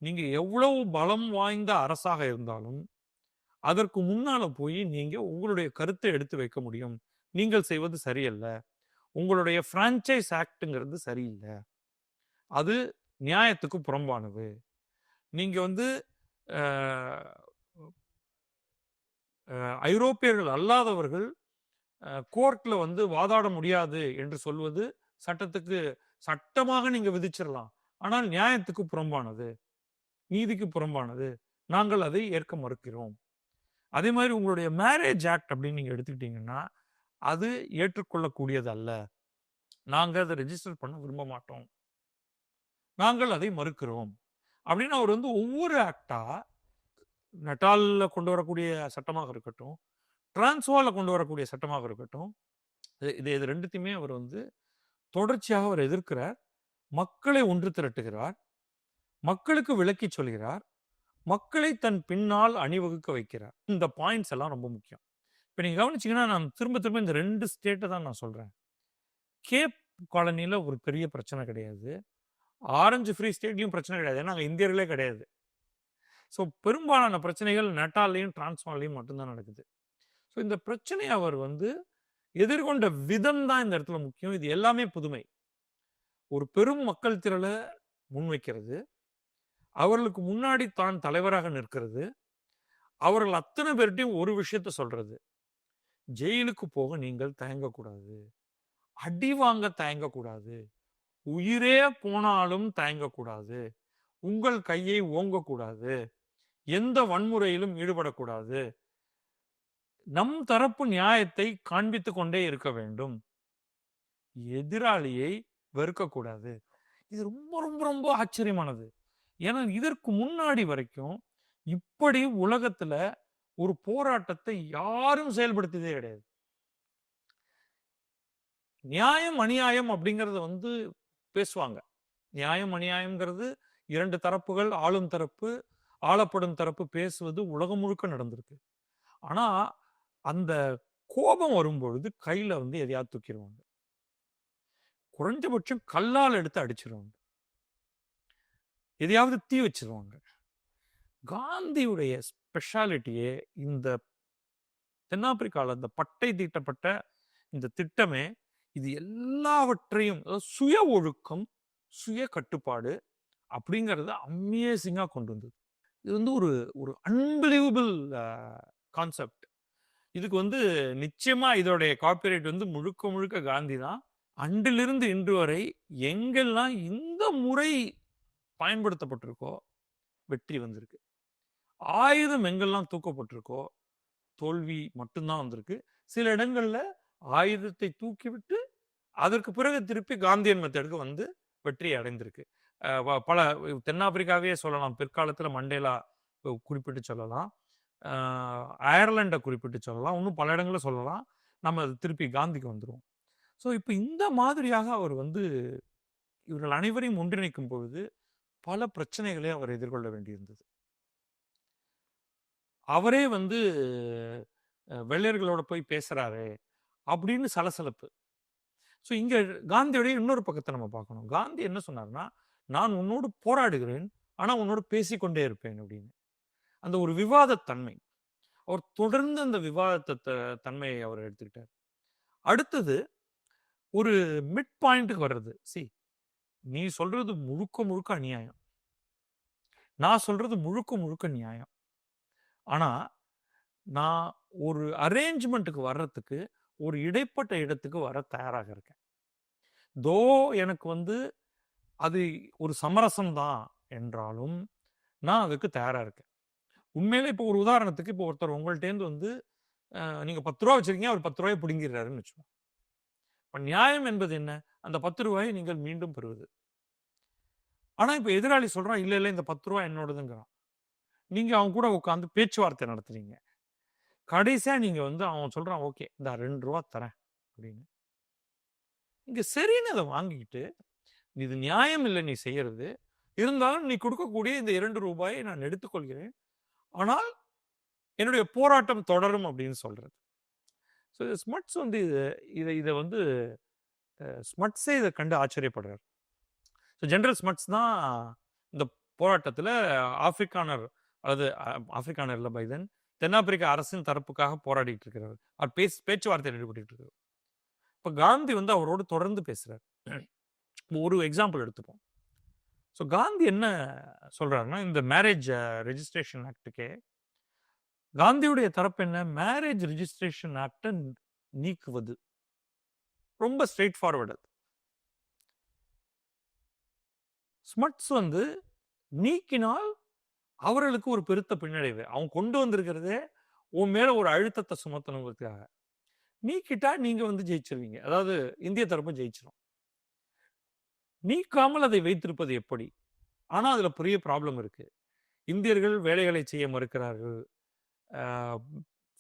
நீங்க எவ்வளவு பலம் வாய்ந்த அரசாக இருந்தாலும் அதற்கு முன்னால போய் நீங்க உங்களுடைய கருத்தை எடுத்து வைக்க முடியும். நீங்கள் செய்வது சரியல்ல, உங்களுடைய பிரான்சைஸ் ஆக்ட்ங்கிறது சரியில்லை, அது நியாயத்துக்கு புறம்பானது, நீங்க வந்து ஐரோப்பியர்கள் அல்லாதவர்கள் கோர்ட்ல வந்து வாதாட முடியாது என்று சொல்வது சட்டமாக நீங்க விதிச்சிடலாம், ஆனால் நியாயத்துக்கு புறம்பானது, நீதிக்கு புறம்பானது, நாங்கள் அதை ஏற்க மறுக்கிறோம். அதே மாதிரி உங்களுடைய மேரேஜ் ஆக்ட் அப்படின்னு நீங்க எடுத்துக்கிட்டீங்கன்னா அது ஏற்றுக்கொள்ளக்கூடியது அல்ல, நாங்கள் அதை ரெஜிஸ்டர் பண்ண விரும்ப மாட்டோம், நாங்கள் அதை மறுக்கிறோம் அப்படின்னு அவர் வந்து ஒவ்வொரு ஆக்டா நட்டால்ல கொண்டு வரக்கூடிய சட்டமாக இருக்கட்டும், டிரான்ஸ்வால்ல கொண்டு வரக்கூடிய சட்டமாக இருக்கட்டும், இது ரெண்டுத்தையுமே அவர் வந்து தொடர்ச்சியாக அவர் எதிர்க்கிறார். மக்களை ஒன்று திரட்டுகிறார், மக்களுக்கு விளக்கி சொல்கிறார், மக்களை தன் பின்னால் அணிவகுக்க வைக்கிறார். இந்த பாயிண்ட்ஸ் எல்லாம் ரொம்ப முக்கியம். இப்போ நீங்க கவனிச்சீங்கன்னா நான் திரும்ப இந்த 2 ஸ்டேட்டை தான் நான் சொல்றேன். கேப் காலனியில் ஒரு பெரிய பிரச்சனை கிடையாது, ஆரஞ்சு ஃப்ரீ ஸ்டேட்லையும் பிரச்சனை கிடையாது, ஏன்னா அங்கே இந்தியர்களே கிடையாது. ஸோ பெரும்பாலான பிரச்சனைகள் நட்டாலையும் டிரான்ஸ்வால்லையும் மட்டும்தான் நடக்குது. ஸோ இந்த பிரச்சனையை அவர் வந்து எதிர்கொண்ட விதம் தான் இந்த இடத்துல முக்கியம். இது எல்லாமே புதுமை. ஒரு பெரும் மக்கள் திரளை முன்வைக்கிறது, அவர்களுக்கு முன்னாடி தான் தலைவராக நிற்கிறது, அவர்கள் அத்தனை பேர்ட்டையும் ஒரு விஷயத்த சொல்றது, ஜெயிலுக்கு போக நீங்கள் தயங்கக்கூடாது, அடி வாங்க தயங்கக்கூடாது, உயிரே போனாலும் தயங்கக்கூடாது, உங்கள் கையை ஓங்கக்கூடாது, எந்த வன்முறையிலும் ஈடுபடக்கூடாது, நம் தரப்பு நியாயத்தை காண்பித்துக் கொண்டே இருக்க வேண்டும், எதிராளியை வெறுக்கக்கூடாது. இது ரொம்ப ரொம்ப ரொம்ப ஆச்சரியமானது. ஏன்னா இதற்கு முன்னாடி வரைக்கும் இப்படி உலகத்துல ஒரு போராட்டத்தை யாரும் செயல்படுத்தியதே கிடையாது. நியாயம் அநியாயம் அப்படிங்கறத வந்து பேசுவாங்க. நியாயம் அநியாயம்ங்கிறது 2 தரப்புகள், ஆளும் தரப்பு ஆளப்படும் தரப்பு பேசுவது உலகம் முழுக்க நடந்திருக்கு. ஆனா அந்த கோபம் வரும்பொழுது கையில வந்து எதையாவது தூக்கிடுவாங்க, குறைஞ்சபட்சம் கல்லால் எடுத்து அடிச்சிருவாங்க, எதையாவது தீ வச்சிருவாங்க. காந்தியுடைய ஸ்பெஷாலிட்டியே இந்த தென்னாப்பிரிக்காவில் இந்த பட்டை தீட்டப்பட்ட இந்த திட்டமே இது எல்லாவற்றையும் சுய ஒழுக்கம், சுய கட்டுப்பாடு அப்படிங்கிறத அமேசிங்கா கொண்டு வந்தது. இது வந்து ஒரு ஒரு அன்பிலீவபிள் கான்செப்ட். இதுக்கு வந்து நிச்சயமா இதோடைய காப்பிரைட் வந்து முழுக்க முழுக்க காந்தி தான். அன்றிலிருந்து இன்று வரை எங்கெல்லாம் இந்த முறை பயன்படுத்தப்பட்டிருக்கோ வெற்றி வந்திருக்கு, ஆயுதம் எங்கெல்லாம் தூக்கப்பட்டிருக்கோ தோல்வி மட்டும்தான் வந்திருக்கு. சில இடங்கள்ல ஆயுதத்தை தூக்கிவிட்டு அதற்கு பிறகு திருப்பி காந்தியன் மெத்தடுக்கு வந்து வெற்றி அடைந்திருக்கு. பல தென்னாப்பிரிக்காவே சொல்லலாம், பிற்காலத்தில் மண்டேலா குறிப்பிட்டு சொல்லலாம், அயர்லாண்டை குறிப்பிட்டு சொல்லலாம், இன்னும் பல இடங்களை சொல்லலாம். நம்ம திருப்பி காந்திக்கு வந்துடுவோம். ஸோ இப்போ இந்த மாதிரியாக அவர் வந்து இவர்கள் அனைவரையும் ஒன்றிணைக்கும் பொழுது பல பிரச்சனைகளை அவர் எதிர்கொள்ள வேண்டியிருந்தது. அவரே வந்து வெள்ளையர்களோட போய் பேசுறாரு அப்படின்னு சலசலப்பு. ஸோ இங்க காந்தியுடைய இன்னொரு பக்கத்தை நம்ம பார்க்கணும். காந்தி என்ன சொன்னார்னா, நான் உன்னோடு போராடுகிறேன், ஆனா உன்னோடு பேசிக்கொண்டே இருப்பேன் அப்படின்னு. அந்த ஒரு விவாதத் தன்மை. அவர் தொடர்ந்து அந்த விவாதத்த தன்மையை அவர் எடுத்துக்கிட்டார். அடுத்தது ஒரு மிட் பாயிண்ட்க்கு வர்றது. நீ சொல்றது முழுக்க முழுக்க அநியாயம். நான் சொல்றது முழுக்க முழுக்க நியாயம். ஆனா, நான் ஒரு அரேஞ்ச்மென்ட்க்கு வர்றதுக்கு ஒரு இடைப்பட்ட இடத்துக்கு வர தயாராக இருக்கேன். தோ எனக்கு வந்து அது ஒரு சமரசம் தான் என்றாலும், நான் அதுக்கு தயாரா இருக்கேன். உண்மையிலே இப்போ ஒரு உதாரணத்துக்கு இப்போ ஒருத்தர் உங்கள்ட்டேருந்து வந்து நீங்க ரூ. 10 வச்சிருக்கீங்க. அவர் ரூ. 10 பிடுங்கிடுறாருன்னு வச்சுக்கோங்க. இப்ப நியாயம் என்பது என்ன? அந்த ரூ. 10 நீங்கள் மீண்டும் பெறுவது. ஆனா, இப்ப எதிராளி சொல்றான், இல்ல, இல்ல இந்த ரூ. 10 என்னோடதுங்கிறான். நீங்க அவன் கூட உட்கார்ந்து பேச்சுவார்த்தை நடத்துறீங்க. கடைசியா நீங்க வந்து அவன் சொல்றான், ஓகே இந்தா ரூ. 2 தரேன் அப்படின்னு. இங்க சரின்னு அத வாங்கிக்கிட்டு, இது நியாயம் இல்ல நீ செய்யறது. இருந்தாலும் நீ கொடுக்கக்கூடிய இந்த ரூ. 2 நான் எடுத்துக்கொள்கிறேன். ஆனால் என்னுடைய போராட்டம் தொடரும் அப்படின்னு சொல்றது. ஸோ ஸ்மட்ஸ் வந்து இத இத வந்து ஸ்மட்ஸே இத கண்டு ஆச்சரியப்படுறார். ஸோ ஜெனரல் ஸ்மட்ஸ் தான் இந்த போராட்டத்துல ஆப்பிரிக்கானர் அதாவது ஆப்பிரிக்கானர் இல்ல பை தென் தென்னாப்பிரிக்க அரசின் தரப்புக்காக போராடிட்டு இருக்கிறார். அவர் பேச்சுவார்த்தையில் ஈடுபட்டு இருக்கார். இப்ப காந்தி வந்து அவரோடு தொடர்ந்து பேசுறார். ஒரு எக்ஸாம்பிள் எடுத்துப்போம். ஸோ காந்தி என்ன சொல்றாருன்னா, இந்த மேரேஜ் ரெஜிஸ்ட்ரேஷன் ஆக்டுக்கே காந்தியுடைய தரப்பு என்ன? மேரேஜ் ரெஜிஸ்ட்ரேஷன் ஆக்ட நீக்குவது. ரொம்ப ஸ்ட்ரெயிட் ஃபார்வர்டு. ஸ்மட்ஸ் வந்து நீக்கினால் அவர்களுக்கு ஒரு பெருத்த பின்னடைவு. அவன் கொண்டு வந்திருக்கிறதே உன் மேல ஒரு அழுத்தத்தை சுமத்தணுங்கிறதுக்காக. நீக்கிட்டா நீங்க வந்து ஜெயிச்சிருவீங்க. அதாவது இந்திய தரப்பு ஜெயிச்சிரும். நீக்காமல் அதை வைத்திருப்பது எப்படி? ஆனா அதுல பெரிய ப்ராப்ளம் இருக்கு. இந்தியர்கள் வேலைகளை செய்ய மறுக்கிறார்கள்.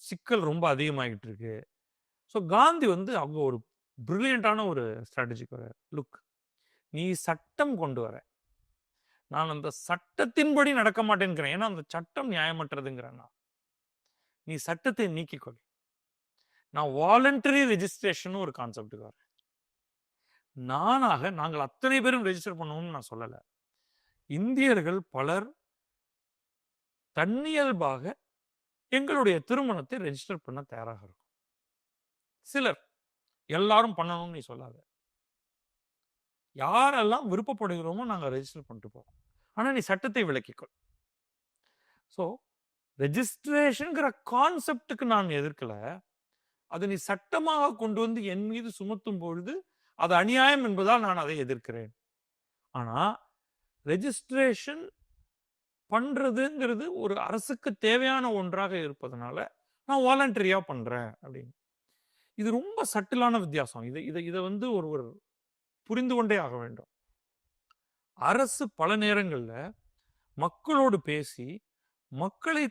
சிக்கல் ரொம்ப அதிகமாகிட்டு இருக்கு. ஸோ காந்தி வந்து அவங்க ஒரு பிரில்லியண்டான ஒரு ஸ்ட்ராட்டஜிக்கு வர லுக், நீ சட்டம் கொண்டு வர, நான் அந்த சட்டத்தின்படி நடக்க மாட்டேங்கிறேன். ஏன்னா அந்த சட்டம் நியாயமற்றதுங்கிறேன். நீ சட்டத்தை நீக்கிக்கொள். நான் வாலண்டரி ரெஜிஸ்ட்ரேஷன் ஒரு கான்செப்டுக்கு வரேன். நாங்கள் அத்தனை பேரும் ரெஜிஸ்டர் பண்ணுவோம்னு நான் சொல்லல. இந்தியர்கள் பலர் தன்னியல்பாக எங்களுடைய திருமணத்தை ரெஜிஸ்டர் பண்ண தயாராக இருக்கும். சிலர், எல்லாரும் பண்ணணும்னு நீ சொல்லாத. யாரெல்லாம் விருப்பப்படுகிறோமோ நாங்க ரெஜிஸ்டர் பண்ணிட்டு போறோம். ஆனா நீ சட்டத்தை விளக்கிக்கொள். ஸோ ரெஜிஸ்ட்ரேஷன்ங்கிற கான்செப்டுக்கு நான் எதிர்க்கல. அதை நீ சட்டமாக கொண்டு வந்து என் மீது சுமத்தும் பொழுது அது அநியாயம் என்பதால் நான் அதை எதிர்க்கிறேன். ஆனா ரெஜிஸ்ட்ரேஷன் பண்றதுங்கிறது ஒரு அரசுக்கு தேவையான ஒன்றாக இருப்பதனால நான் வாலண்டரியா பண்றேன் அப்படின்னு. இது ரொம்ப சட்டிலான வித்தியாசம். இதை வந்து ஒருவர் புரிந்து கொண்டே ஆக வேண்டும். அரசு பல நேரங்கள்ல மக்களோடு பேசி மக்களை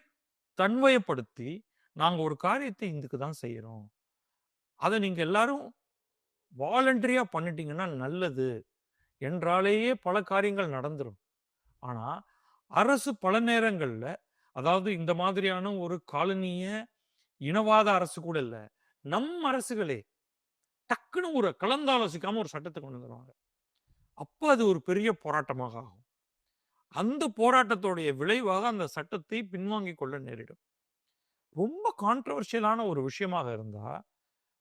தன்வயப்படுத்தி நாங்க ஒரு காரியத்தை இதுக்கு தான் செய்யறோம், அதை நீங்க எல்லாரும் வாலண்டரியா பண்ணிட்டீங்கன்னா நல்லது என்றாலேயே பல காரியங்கள் நடந்துரும். ஆனா அரசு பல நேரங்கள்ல, அதாவது இந்த மாதிரியான ஒரு காலனிய இனவாத அரசு கூட இல்ல, நம் அரசுகளே டக்குன்னு ஒரு கலந்தாலோசிக்காம ஒரு சட்டத்தை கொண்டு வந்துருவாங்க. அப்ப அது ஒரு பெரிய போராட்டமாக ஆகும். அந்த போராட்டத்துடைய விளைவாக அந்த சட்டத்தை பின்வாங்கிக் கொள்ள நேரிடும். ரொம்ப கான்ட்ரவர்ஷியலான ஒரு விஷயமாக இருந்தா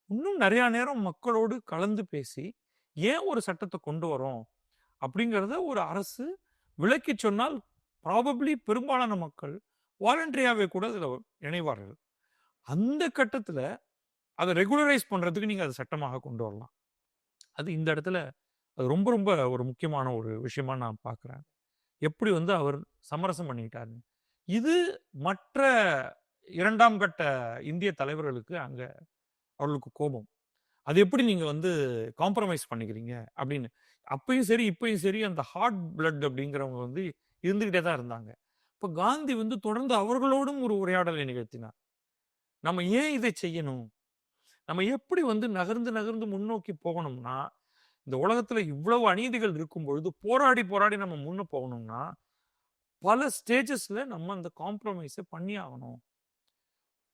இன்னும் நிறைய நேரம் மக்களோடு கலந்து பேசி ஏன் ஒரு சட்டத்தை கொண்டு வரோம் அப்படிங்கிறத ஒரு அரசு விளக்கி சொன்னால் ப்ராபப்ளி பெரும்பாலான மக்கள் வாலண்டரியாவே கூட அதில் இணைவார்கள். அந்த கட்டத்தில் அதை ரெகுலரைஸ் பண்றதுக்கு நீங்க அதை சட்டமாக கொண்டு வரலாம். அது இந்த இடத்துல அது ரொம்ப ரொம்ப ஒரு முக்கியமான ஒரு விஷயமா நான் பார்க்குறேன். எப்படி வந்து அவர் சமரசம் பண்ணிட்டாரு. இது மற்ற 2ஆம் கட்ட இந்திய தலைவர்களுக்கு அங்க அவர்களுக்கு கோபம். அது எப்படி நீங்க வந்து காம்ப்ரமைஸ் பண்ணிக்கிறீங்க அப்படின்னு. அப்பயும் சரி இப்பயும் சரி அந்த ஹார்ட் பிளட் அப்படிங்கிறவங்க வந்து இருந்துகிட்டே தான் இருந்தாங்க. இப்ப காந்தி வந்து தொடர்ந்து அவர்களோடும் ஒரு உரையாடலை நிகழ்த்தினார். நம்ம ஏன் இதை செய்யணும், நம்ம எப்படி வந்து நகர்ந்து நகர்ந்து முன்னோக்கி போகணும்னா, இந்த உலகத்துல இவ்வளவு அநீதிகள் இருக்கும் பொழுது போராடி போராடி நம்ம முன்ன போகணும்னா பல ஸ்டேஜஸ்ல நம்ம அந்த காம்ப்ரமைஸை பண்ணி ஆகணும்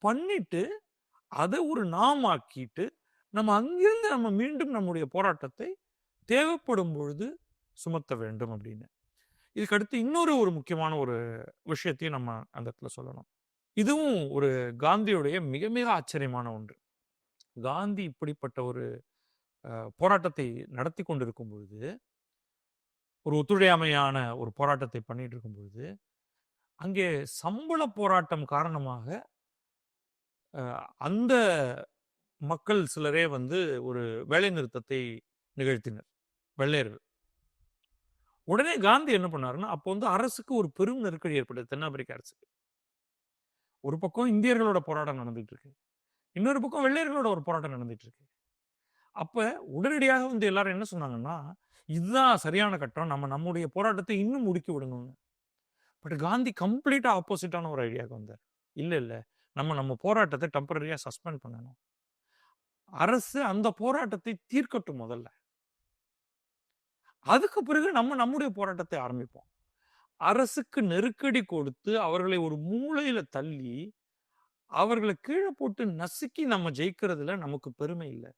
பண்ணிட்டு அதை ஒரு நாமாக்கிட்டு நம்ம அங்கிருந்து நம்ம மீண்டும் நம்முடைய போராட்டத்தை தேவைப்படும் பொழுது சுமத்த வேண்டும் அப்படின்னு. இதுக்கடுத்து இன்னொரு ஒரு முக்கியமான ஒரு விஷயத்தையும் நம்ம அந்த இடத்துல சொல்லணும். இதுவும் ஒரு காந்தியுடைய மிக மிக ஆச்சரியமான ஒன்று. காந்தி இப்படிப்பட்ட ஒரு போராட்டத்தை நடத்தி கொண்டிருக்கும் பொழுது, ஒரு ஒத்துழையாமையான ஒரு போராட்டத்தை பண்ணிட்டு இருக்கும் பொழுது, அங்கே சம்பள போராட்டம் காரணமாக அந்த மக்கள் சிலரே வந்து ஒரு வேலை நிறுத்தத்தை நிகழ்த்தினர், வெள்ளையர்கள். உடனே காந்தி என்ன பண்ணாருன்னா, அப்போ வந்து அரசுக்கு ஒரு பெரும் நெருக்கடி ஏற்பட்டது, தென்னாப்பிரிக்க அரசுக்கு. ஒரு பக்கம் இந்தியர்களோட போராட்டம் நடந்துட்டு இருக்கு, இன்னொரு பக்கம் வெள்ளையர்களோட ஒரு போராட்டம் நடந்துட்டு இருக்கு. அப்ப உடனடியாக வந்து எல்லாரும் என்ன சொன்னாங்கன்னா, இதுதான் சரியான கட்டம், நம்முடைய போராட்டத்தை இன்னும் முடுக்கி விடணும்னு. பட் காந்தி கம்ப்ளீட்டா ஆப்போசிட்டான ஒரு ஐடியாவுக்கு வந்தார். இல்ல இல்ல, நம்ம போராட்டத்தை டெம்பரரியா சஸ்பெண்ட் பண்ணணும். அரசு அந்த போராட்டத்தை தீர்க்கட்டும் முதல்ல. அதுக்கு பிறகு நம்முடைய போராட்டத்தை ஆரம்பிப்போம். அரசுக்கு நெருக்கடி கொடுத்து அவர்களை ஒரு மூலையில தள்ளி அவர்களை கீழே போட்டு நசுக்கி நம்ம ஜெயிக்கிறதுல நமக்கு பெருமை இல்லை.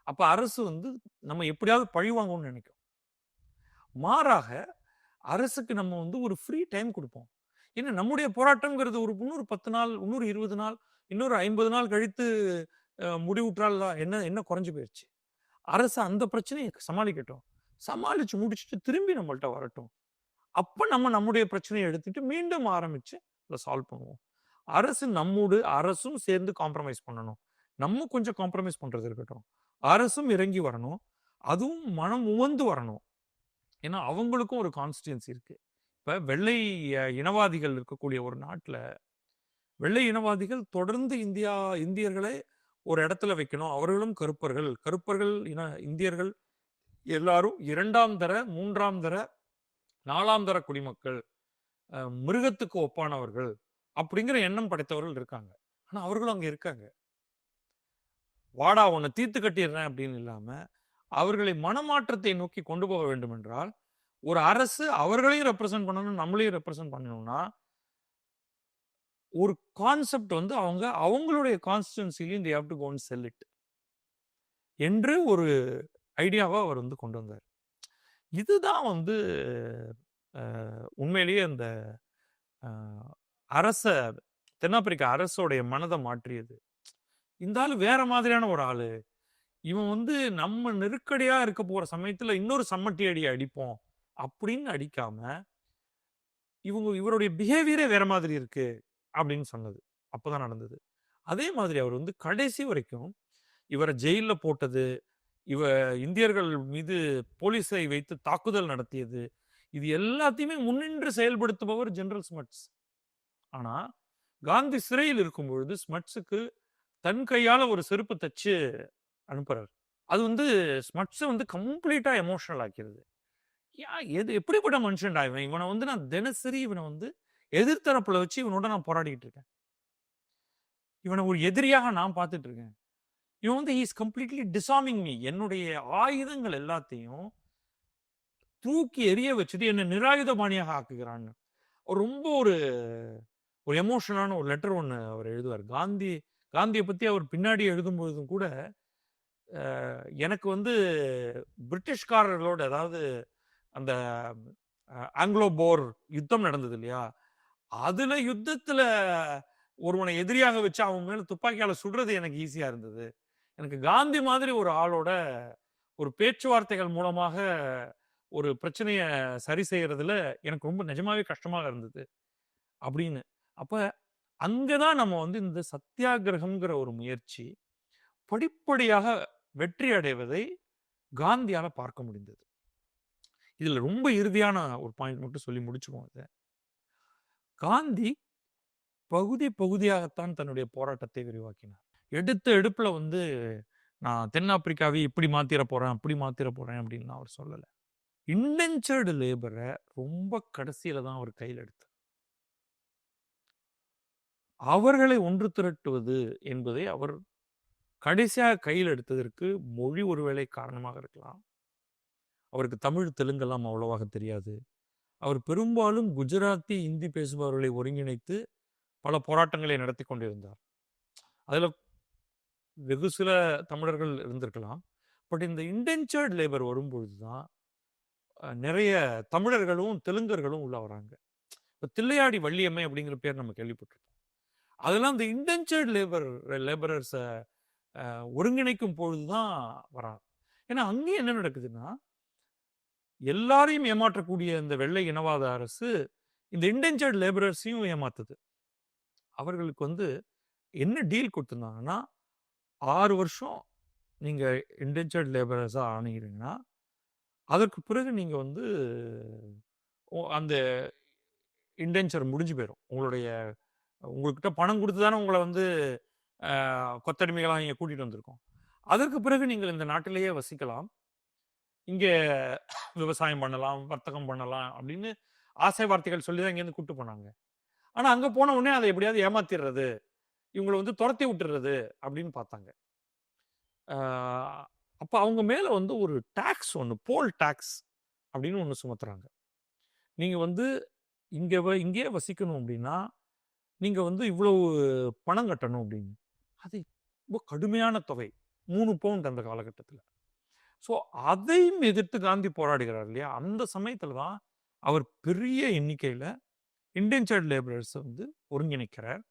அப்ப அரசு வந்து நம்ம எப்படியாவது பழி வாங்கணும்னு நினைக்கும். மாறாக அரசுக்கு நம்ம வந்து ஒரு ஃப்ரீ டைம் கொடுப்போம். ஏன்னா நம்முடைய போராட்டம்ங்கிறது ஒரு இன்னொரு 10 நாள், இன்னொரு 20 நாள், இன்னொரு 50 நாள் கழித்து முடிவுற்றால் என்ன குறைஞ்சு போயிடுச்சு. அரசு அந்த பிரச்சனையை சமாளிக்கட்டும். சமாளிச்சு முடிச்சுட்டு திரும்பி நம்மள்ட்ட வரட்டும். அப்ப நம்முடைய பிரச்சனையை எடுத்துட்டு மீண்டும் ஆரம்பிச்சு அதை சால்வ் பண்ணுவோம். அரசும் சேர்ந்து காம்ப்ரமைஸ் பண்ணணும். நம்ம கொஞ்சம் காம்ப்ரமைஸ் பண்றது இருக்கட்டும். அரசும் இறங்கி வரணும். அதுவும் மனம் உவந்து வரணும். ஏன்னா அவங்களுக்கும் ஒரு கான்ஸ்டியன்சி இருக்கு. இப்ப வெள்ளை இனவாதிகள் இருக்கக்கூடிய ஒரு நாட்டுல வெள்ளை இனவாதிகள் தொடர்ந்து இந்தியர்களை ஒரு இடத்துல வைக்கணும். அவர்களும் கருப்பர்கள் இந்தியர்கள் எல்லாரும் 2ஆம் தர, 3ஆம் தர, 4ஆம் தர குடிமக்கள், மிருகத்துக்கு ஒப்பானவர்கள் அப்படிங்கிற எண்ணம் படைத்தவர்கள் இருக்காங்க. ஆனா அவர்களும் அங்க இருக்காங்க. வாடா உன்னை தீர்த்து கட்டிடுறேன் அப்படின்னு இல்லாம அவர்களை மனமாற்றத்தை நோக்கி கொண்டு போக வேண்டும் என்றால் ஒரு அரசு அவர்களையும் ரெப்ரசென்ட் பண்ணணும், நம்மளையும் ரெப்ரசென்ட் பண்ணணும்னா ஒரு கான்செப்ட் வந்து அவங்களுடைய கான்ஸ்டிட்யூன்சிலையும் they have to go and sell it என்று ஒரு ஐடியாவை அவர் வந்து கொண்டு வந்தார். இதுதான் வந்து உண்மையிலேயே அந்த தென்னாப்பிரிக்க அரசோடைய மனதை மாற்றியது. இந்த ஆளு வேற மாதிரியான ஒரு ஆளு. இவன் வந்து நம்ம நெருக்கடியா இருக்க போற சமயத்துல இன்னொரு சம்மட்டி அடி அடிப்போம் அப்படின்னு அடிக்காம இவருடைய பிஹேவியரே வேற மாதிரி இருக்கு அப்படின்னு சொன்னது அப்பதான் நடந்தது. அதே மாதிரி அவர் வந்து கடைசி வரைக்கும் இவரை ஜெயில போட்டது, இந்தியர்கள் மீது போலீஸை வைத்து தாக்குதல் நடத்தியது, இது எல்லாத்தையுமே முன்னின்று செயல்படுத்துபவர் ஜெனரல் ஸ்மட்ஸ். ஆனா காந்தி சிறையில் இருக்கும் பொழுது ஸ்மட்ஸுக்கு தன் கையால ஒரு செருப்பு தச்சு அனுப்புறாரு. அது வந்து ஸ்மட்ஸை வந்து கம்ப்ளீட்டா எமோஷனல் ஆக்கிறது. எப்படிப்பட்ட மனுஷன்டா இவனை வந்து நான் தினசரி இவனை வந்து எதிர்த்தரப்புல வச்சு இவனோட நான் போராடிட்டு இருக்கேன். இவனை ஒரு எதிரியாக நான் பார்த்துட்டு இருக்கேன். இவன் வந்து இஸ் கம்ப்ளீட்லி டிசார்மிங் மீ. என்னுடைய ஆயுதங்கள் எல்லாத்தையும் தூக்கி எரிய வச்சுட்டு என்னை நிராயுதபாணியாக ஆக்குகிறான்னு ரொம்ப ஒரு எமோஷனலான ஒரு லெட்டர் ஒன்று அவர் எழுதுவார். காந்தியை பத்தி அவர் பின்னாடி எழுதும் பொழுதும் கூட எனக்கு வந்து பிரிட்டிஷ்காரர்களோட, அதாவது அந்த ஆங்கிலோ போர் யுத்தம் நடந்தது இல்லையா, அதுல யுத்தத்துல ஒருவனை எதிரியாக வச்சு அவன் மேல துப்பாக்கியால சுடுறது எனக்கு ஈஸியா இருந்தது. எனக்கு காந்தி மாதிரி ஒரு ஆளோட ஒரு பேச்சுவார்த்தைகள் மூலமாக ஒரு பிரச்சனைய சரி செய்யறதுல எனக்கு ரொம்ப நிஜமாவே கஷ்டமாக இருந்தது அப்படின்னு. அப்ப அங்கதான் நம்ம வந்து இந்த சத்தியாகிரகம்ங்கிற ஒரு முயற்சி படிப்படியாக வெற்றி அடைவதை காந்தியால பார்க்க முடிந்தது. இதுல ரொம்ப இறுதியான ஒரு பாயிண்ட் மட்டும் சொல்லி முடிச்சுக்குவோம். இதை காந்தி பகுதியாகத்தான் தன்னுடைய போராட்டத்தை விரிவாக்கினார். எடுப்புல வந்து நான் தென்னாப்பிரிக்காவை இப்படி மாத்திர போறேன், அப்படி மாத்திர போறேன் அப்படின்னு அவர் சொல்லல. இண்டென்ச்சர்டு லேபரை ரொம்ப கடைசியில தான் அவர் கையில் எடுத்தார். அவர்களை ஒன்று திரட்டுவது என்பதை அவர் கடைசியாக கையில் எடுத்ததற்கு மொழி ஒருவேளை காரணமாக இருக்கலாம். அவருக்கு தமிழ், தெலுங்கெல்லாம் அவ்வளவாக தெரியாது. அவர் பெரும்பாலும் குஜராத்தி, இந்தி பேசுபவர்களை ஒருங்கிணைத்து பல போராட்டங்களை நடத்தி கொண்டிருந்தார். அதுல வெகு சில தமிழர்கள் இருந்திருக்கலாம். பட் இந்த இன்டென்ச்சர்ட் லேபர் வரும்பொழுது தான் நிறைய தமிழர்களும் தெலுங்கர்களும் உள்ள வராங்க. இப்போ தில்லையாடி வள்ளியம்மை அப்படிங்கிற பேர் நம்ம கேள்விப்பட்டிருக்கோம். அதெல்லாம் இந்த இன்டென்ச்சர்ட் லேபரர்ஸை ஒருங்கிணைக்கும் பொழுது தான் வராங்க. ஏன்னா அங்கேயும் என்ன நடக்குதுன்னா, எல்லாரையும் ஏமாற்றக்கூடிய இந்த வெள்ளை இனவாத அரசு இந்த இன்டென்ச்சர்ட் லேபரர்ஸையும் ஏமாத்துது. அவர்களுக்கு வந்து என்ன டீல் கொடுத்துருந்தாங்கன்னா, 6 வருஷம் நீங்க இன்டென்ச்சர்ட் லேபரர்ஸா ஆனீங்கன்னா, அதற்கு பிறகு நீங்க வந்து அந்த இன்டென்ச்சர் முடிஞ்சு போயிரும். உங்ககிட்ட பணம் குடுத்து தானே உங்கள வந்து கொத்தடிமைகளா இங்க கூட்டிட்டு வந்திருக்கோம். அதற்கு பிறகு நீங்கள் இந்த நாட்டிலேயே வசிக்கலாம். இங்க விவசாயம் பண்ணலாம், வர்த்தகம் பண்ணலாம் அப்படின்னு ஆசை வார்த்தைகள் சொல்லி தான் இங்கேருந்து கூட்டு போனாங்க. ஆனா அங்க போன உடனே அதை எப்படியாவது ஏமாத்திர்றது, இவங்கள வந்து தொரத்தி விட்டுறது அப்படின்னு பார்த்தாங்க. ஆ அப்ப அவங்க மேல வந்து ஒரு டாக்ஸ் ஒண்ணு, போல் டாக்ஸ் அப்படின்னு ஒண்ணு சுமத்துறாங்க. நீங்க வந்து இங்கேயே வசிக்கணும் அப்படின்னா, நீங்க வந்து இவ்வளவு பணம் கட்டணும் அப்படின்னு. அது ரொம்ப கடுமையான தொகை. 3 பவுண்ட் அந்த காலகட்டத்தில. ஸோ அதையும் எதிர்த்து காந்தி போராடுகிறார் இல்லையா? அந்த சமயத்தில தான் அவர் பெரிய எண்ணிக்கையில இன்டென்ச்சர்ட் லேபரர்ஸ வந்து ஒருங்கிணைக்கிறார்.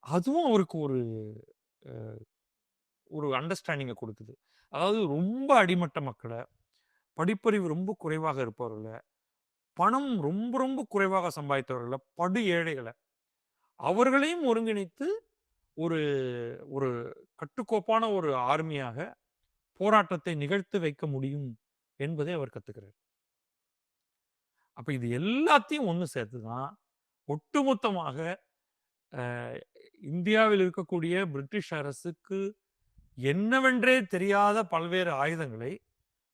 அதுவும் அவருக்கு ஒரு அ ஒரு அண்டர்ஸ்டாண்டிங்க குடுக்குது. அதாவது ரொம்ப அடிமட்ட மக்கள, படிப்பறிவு ரொம்ப குறைவாக இருப்பவர்கள, பணம் ரொம்ப ரொம்ப குறைவாக சம்பாதித்தவர்கள, படு ஏழைகள, அவர்களையும் ஒருங்கிணைத்து ஒரு ஒரு கட்டுக்கோப்பான ஒரு ஆர்மியாக போராட்டத்தை நிகழ்த்தி வைக்க முடியும் என்பதை அவர் கத்துக்கிறார். அப்ப இது எல்லாத்தையும் ஒண்ணு சேர்த்து தான் ஒட்டுமொத்தமாக அ இந்தியாவில் இருக்கக்கூடிய பிரிட்டிஷ் அரசுக்கு என்னவென்றே தெரியாத பல்வேறு ஆயுதங்களை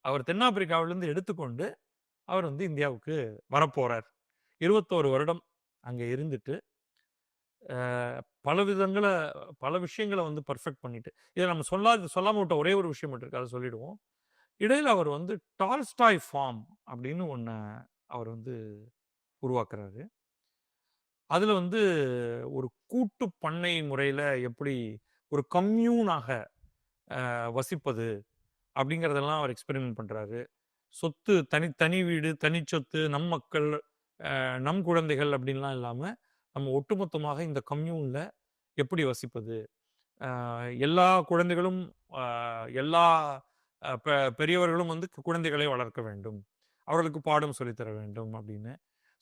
அவர் தென்னாப்பிரிக்காவிலிருந்து எடுத்துக்கொண்டு அவர் வந்து இந்தியாவுக்கு வரப்போறார். 21 வருடம் அங்க இருந்துட்டு பல விஷயங்கள வந்து பெர்ஃபெக்ட் பண்ணிட்டு, இத நம்ம சொல்லாம விட்ட ஒரே ஒரு விஷயம் மட்டும் இருக்கு. அத சொல்லிடுவோம். இடையில அவர் வந்து டால்ஸ்டாய் ஃபார்ம் அப்படின்னு ஒண்ண அவர் வந்து உருவாக்குறாரு. அதுல வந்து ஒரு கூட்டு பண்ணை முறையில எப்படி ஒரு கம்யூனாக வசிப்பது அப்படிங்கிறதெல்லாம் அவர் எக்ஸ்பெரிமெண்ட் பண்றாரு. சொத்து தனி வீடு, தனி சொத்து, நம் மக்கள், நம் குழந்தைகள் அப்படின்லாம் இல்லாம, நம்ம ஒட்டுமொத்தமாக இந்த கம்யூன்ல எப்படி வசிப்பது? எல்லா குழந்தைகளும் எல்லா பெரியவர்களும் வந்து குழந்தைகளை வளர்க்க வேண்டும். அவர்களுக்கு பாடம் சொல்லித்தர வேண்டும் அப்படின்னு.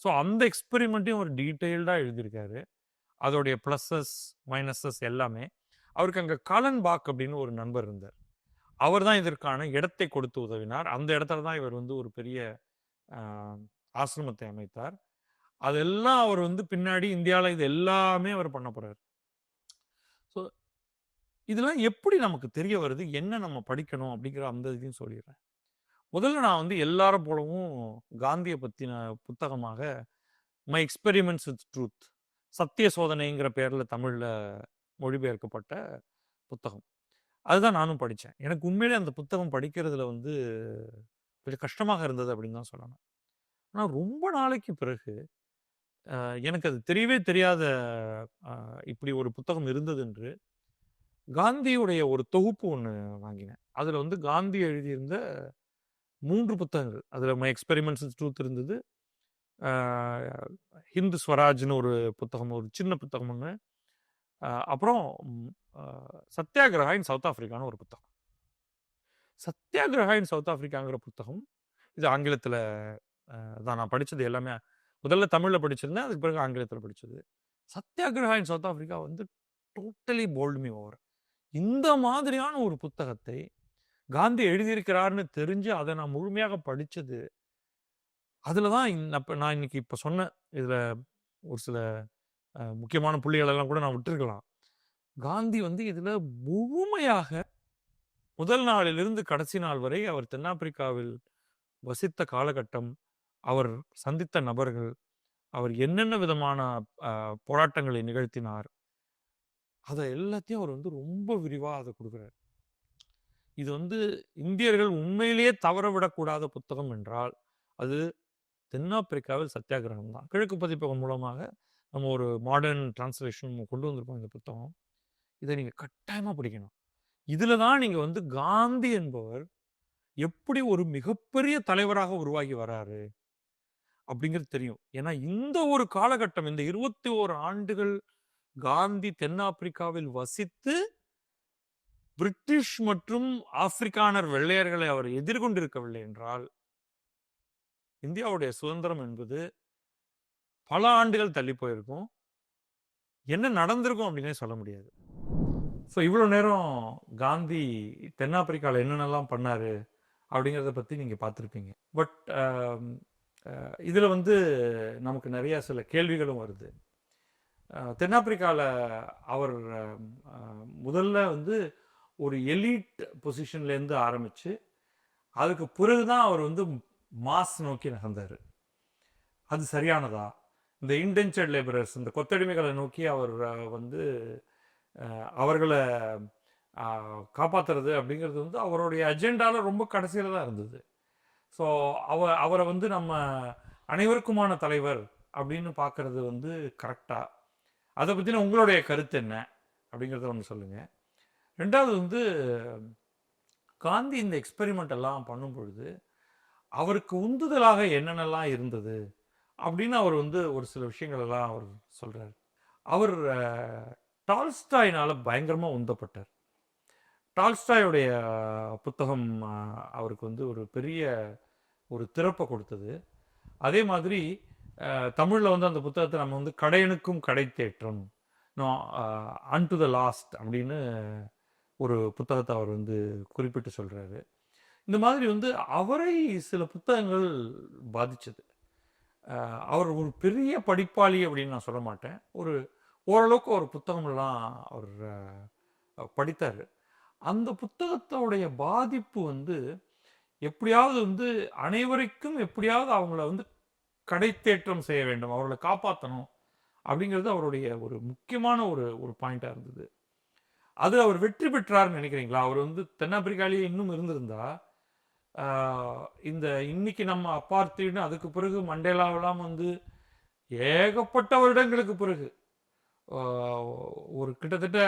ஸோ அந்த எக்ஸ்பெரிமெண்ட்டையும் ஒரு டீட்டெயில்டா எழுதியிருக்காரு. அதோடைய பிளஸஸ், மைனஸஸ் எல்லாமே. அவருக்கு அங்க காலன் பாக் அப்படின்னு ஒரு நண்பர் இருந்தார். அவர் தான் இதற்கான இடத்தை கொடுத்து உதவினார். அந்த இடத்துல தான் இவர் வந்து ஒரு பெரிய அ ஆசிரமத்தை அமைத்தார். அதெல்லாம் அவர் வந்து பின்னாடி இந்தியால இது எல்லாமே அவர் பண்ண போறாரு. ஸோ இதெல்லாம் எப்படி நமக்கு தெரிய வருது? என்ன நம்ம படிக்கணும்? அப்படிங்கிற அந்த இதையும் சொல்லிடுறேன். முதல்ல நான் வந்து எல்லாரும் போலவும் காந்திய பத்தின புத்தகமாக மை எக்ஸ்பெரிமெண்ட்ஸ் வித் ட்ரூத், சத்திய சோதனைங்கிற பேர்ல தமிழ்ல மொழிபெயர்க்கப்பட்ட புத்தகம். அதுதான் நானும் படிச்சேன். எனக்கு உண்மையிலே அந்த புத்தகம் படிக்கிறதுல வந்து கொஞ்சம் கஷ்டமாக இருந்தது அப்படின்னு தான் சொல்லணும். ஆனா ரொம்ப நாளைக்கு பிறகு எனக்கு அது தெரியவே தெரியாத இப்படி ஒரு புத்தகம் இருந்தது என்று காந்தியுடைய ஒரு தொகுப்பு ஒண்ணு வாங்கினேன். அதுல வந்து காந்தி எழுதியிருந்த 3 புத்தகங்கள். அதுல மை எக்ஸ்பெரிமெண்ட்ஸ் வித் ட்ரூத் இருந்தது. ஆ ஹிந்து ஸ்வராஜ்ன்னு ஒரு புத்தகம், ஒரு சின்ன புத்தகம் ஒண்ணு. அப்புறம் அ சத்தியாகிரகா இன் சவுத் ஆஃப்ரிக்கான்னு ஒரு புத்தகம். சத்தியாகிரகா இன் சவுத் ஆஃப்ரிக்காங்கிற புத்தகம், இது ஆங்கிலத்தில தான் நான் படிச்சது எல்லாமே. முதல்ல தமிழ்ல படிச்சிருந்தேன். அதுக்கு பிறகு ஆங்கிலத்தில படிச்சது. சத்தியாகிரகா இன் சவுத் ஆஃப்ரிக்கா வந்து டோட்டலி போல்ட் மீ ஓவர். இந்த மாதிரியான ஒரு புத்தகத்தை காந்தி எழுதியிருக்கிறார்ன்னு தெரிஞ்சு, அத நான் முழுமையாக படிச்சது. அதுல தான் நான் இன்னைக்கு இப்ப சொன்னேன். இதுல ஒரு சில முக்கியமான புள்ளிகள் எல்லாம் கூட நான் விட்டிருக்கலாம். காந்தி வந்து இதுல முழுமையாக முதல் நாளிலிருந்து கடைசி நாள் வரை அவர் தென்னாப்பிரிக்காவில் வசித்த காலகட்டம், அவர் சந்தித்த நபர்கள், அவர் என்னென்ன விதமான போராட்டங்களை நிகழ்த்தினார், அத எல்லாத்தையும் அவர் வந்து ரொம்ப விரிவா அத குடுக்குறாரு. இது வந்து இந்தியர்கள் உண்மையிலேயே தவற விடக்கூடாத புத்தகம் என்றால், அது தென்னாப்பிரிக்காவில் சத்தியாகிரகம் தான். கிழக்கு பதிப்பகம் மூலமாக நம்ம ஒரு மாடர்ன் டிரான்ஸ்லேஷன் கொண்டு வந்திருப்போம் இந்த புத்தகம். இதை நீங்க கட்டாயமா படிக்கணும். இதுல தான் நீங்க வந்து காந்தி என்பவர் எப்படி ஒரு மிகப்பெரிய தலைவராக உருவாகி வராரு அப்படிங்கிறது தெரியும். ஏன்னா இந்த ஒரு காலகட்டம், இந்த 21 ஆண்டுகள் காந்தி தென்னாப்பிரிக்காவில் வசித்து பிரிட்டிஷ் மற்றும் ஆப்பிரிக்கானர் வெள்ளையர்களை அவர் எதிர்கொண்டிருக்கவில்லை என்றால் இந்தியாவுடைய சுதந்திரம் என்பது பல ஆண்டுகள் தள்ளி போயிருக்கும். என்ன நடந்திருக்கும் அப்படின்னே சொல்ல முடியாது. ஸோ இவ்வளோ நேரம் காந்தி தென்னாப்பிரிக்காவில் என்னென்னலாம் பண்ணாரு அப்படிங்கிறத பற்றி நீங்கள் பார்த்துருப்பீங்க. பட் இதில் வந்து நமக்கு நிறையா சில கேள்விகளும் வருது. தென்னாப்பிரிக்காவில் அவர் முதல்ல வந்து ஒரு எலீட் பொசிஷன்லேருந்து ஆரம்பித்து அதுக்கு பிறகு தான் அவர் வந்து மாஸ் நோக்கி நகர்ந்தார். அது சரியானதா? இந்த இன்டென்ச்சர்ட் லேபரர்ஸ், இந்த கொத்தடிமைகளை நோக்கி அவர் வந்து அவர்களை காப்பாற்றுறது அப்படிங்கிறது வந்து அவருடைய அஜெண்டாவில் ரொம்ப கடைசியில் தான் இருந்தது. ஸோ அவரை வந்து நம்ம அனைவருக்குமான தலைவர் அப்படின்னு பார்க்கறது வந்து கரெக்டா? அதை பற்றின உங்களுடைய கருத்து என்ன அப்படிங்கிறத ஒன்று சொல்லுங்கள். ரெண்டாவது வந்து காந்தி இந்த எக்ஸ்பெரிமெண்ட் எல்லாம் பண்ணும் பொழுது அவருக்கு உந்துதலாக என்னென்னலாம் இருந்தது அப்படின்னு அவர் வந்து ஒரு சில விஷயங்கள் எல்லாம் அவர் சொல்கிறார். அவர் டால்ஸ்டாயினால் பயங்கரமாக உந்தப்பட்டார். டால்ஸ்டாயோடைய புத்தகம் அவருக்கு வந்து ஒரு பெரிய ஒரு திறப்பை கொடுத்தது. அதே மாதிரி தமிழில் வந்து அந்த புத்தகத்தை நம்ம வந்து கடையனுக்கும் கடை தேற்றம், அன் டு த லாஸ்ட் அப்படின்னு ஒரு புத்தகத்தை அவர் வந்து குறிப்பிட்டு சொல்கிறாரு. இந்த மாதிரி வந்து அவரை சில புத்தகங்கள் பாதித்தது. அவர் ஒரு பெரிய படிப்பாளி அப்படின்னு நான் சொல்ல மாட்டேன். ஓரளவுக்கு ஒரு புத்தகமெல்லாம் அவர் படித்தார். அந்த புத்தகத்தோடைய பாதிப்பு வந்து எப்படியாவது வந்து அனைவருக்கும் எப்படியாவது அவங்கள வந்து கடைத்தேற்றம் செய்ய வேண்டும், அவர்களை காப்பாற்றணும் அப்படிங்கிறது அவருடைய ஒரு முக்கியமான ஒரு பாயிண்டாக இருந்தது. அது அவர் வெற்றி பெற்றார்னு நினைக்கிறீங்களா? அவர் வந்து தென்னாப்பிரிக்காலேயே இன்னும் இருந்திருந்தா இந்த இன்னைக்கு நம்ம அப்பார்த்தைடு அதுக்கு பிறகு மண்டேலாவெல்லாம் வந்து ஏகப்பட்ட வருடங்களுக்கு பிறகு ஒரு கிட்டத்தட்ட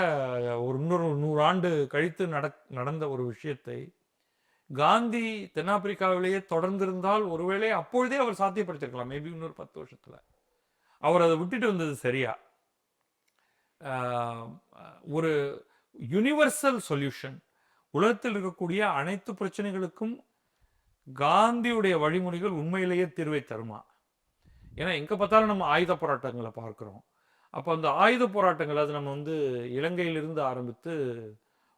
ஒரு 100 ஆண்டு கழித்து நடந்த ஒரு விஷயத்தை காந்தி தென்னாப்பிரிக்காவிலேயே தொடர்ந்திருந்தால் ஒருவேளை அப்பொழுதே அவர் சாத்தியப்படுத்திருக்கலாம். மேபி இன்னொரு 10 வருஷத்துல அவர் அதை விட்டுட்டு வந்தது சரியா? ஒரு யூனிவர்சல் சொல்யூஷன், உலகத்தில் இருக்கக்கூடிய அனைத்து பிரச்சனைகளுக்கும் காந்தியுடைய வழிமுறைகள் உண்மையிலேயே தீர்வை தருமா? ஏன்னா எங்க பார்த்தாலும் நம்ம ஆயுத போராட்டங்களை பார்க்கிறோம். அப்போ அந்த ஆயுத போராட்டங்கள் அது நம்ம வந்து இலங்கையிலிருந்து ஆரம்பித்து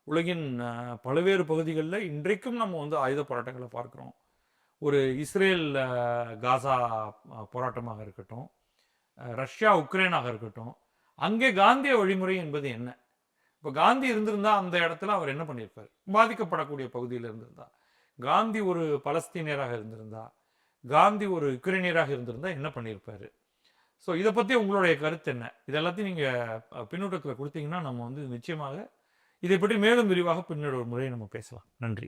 உலகின் பல்வேறு பகுதிகளில் இன்றைக்கும் நம்ம வந்து ஆயுத போராட்டங்களை பார்க்குறோம். ஒரு இஸ்ரேல் காசா போராட்டமாக இருக்கட்டும், ரஷ்யா உக்ரைனாக இருக்கட்டும், அங்கே காந்திய வழிமுறை என்பது என்ன? இப்போ காந்தி இருந்திருந்தா அந்த இடத்துல அவர் என்ன பண்ணியிருப்பார்? பாதிக்கப்படக்கூடிய பகுதியில் இருந்திருந்தா, காந்தி ஒரு பலஸ்தீனியராக இருந்திருந்தா, காந்தி ஒரு யுக்ரைனியராக இருந்திருந்தா என்ன பண்ணியிருப்பாரு? ஸோ இதை பற்றி உங்களுடைய கருத்து என்ன? இதெல்லாத்தையும் நீங்கள் பின்னூட்டத்தில் கொடுத்தீங்கன்னா நம்ம வந்து நிச்சயமாக இதை பற்றி மேலும் விரிவாக பின்னோட ஒரு முறையை நம்ம பேசலாம். நன்றி.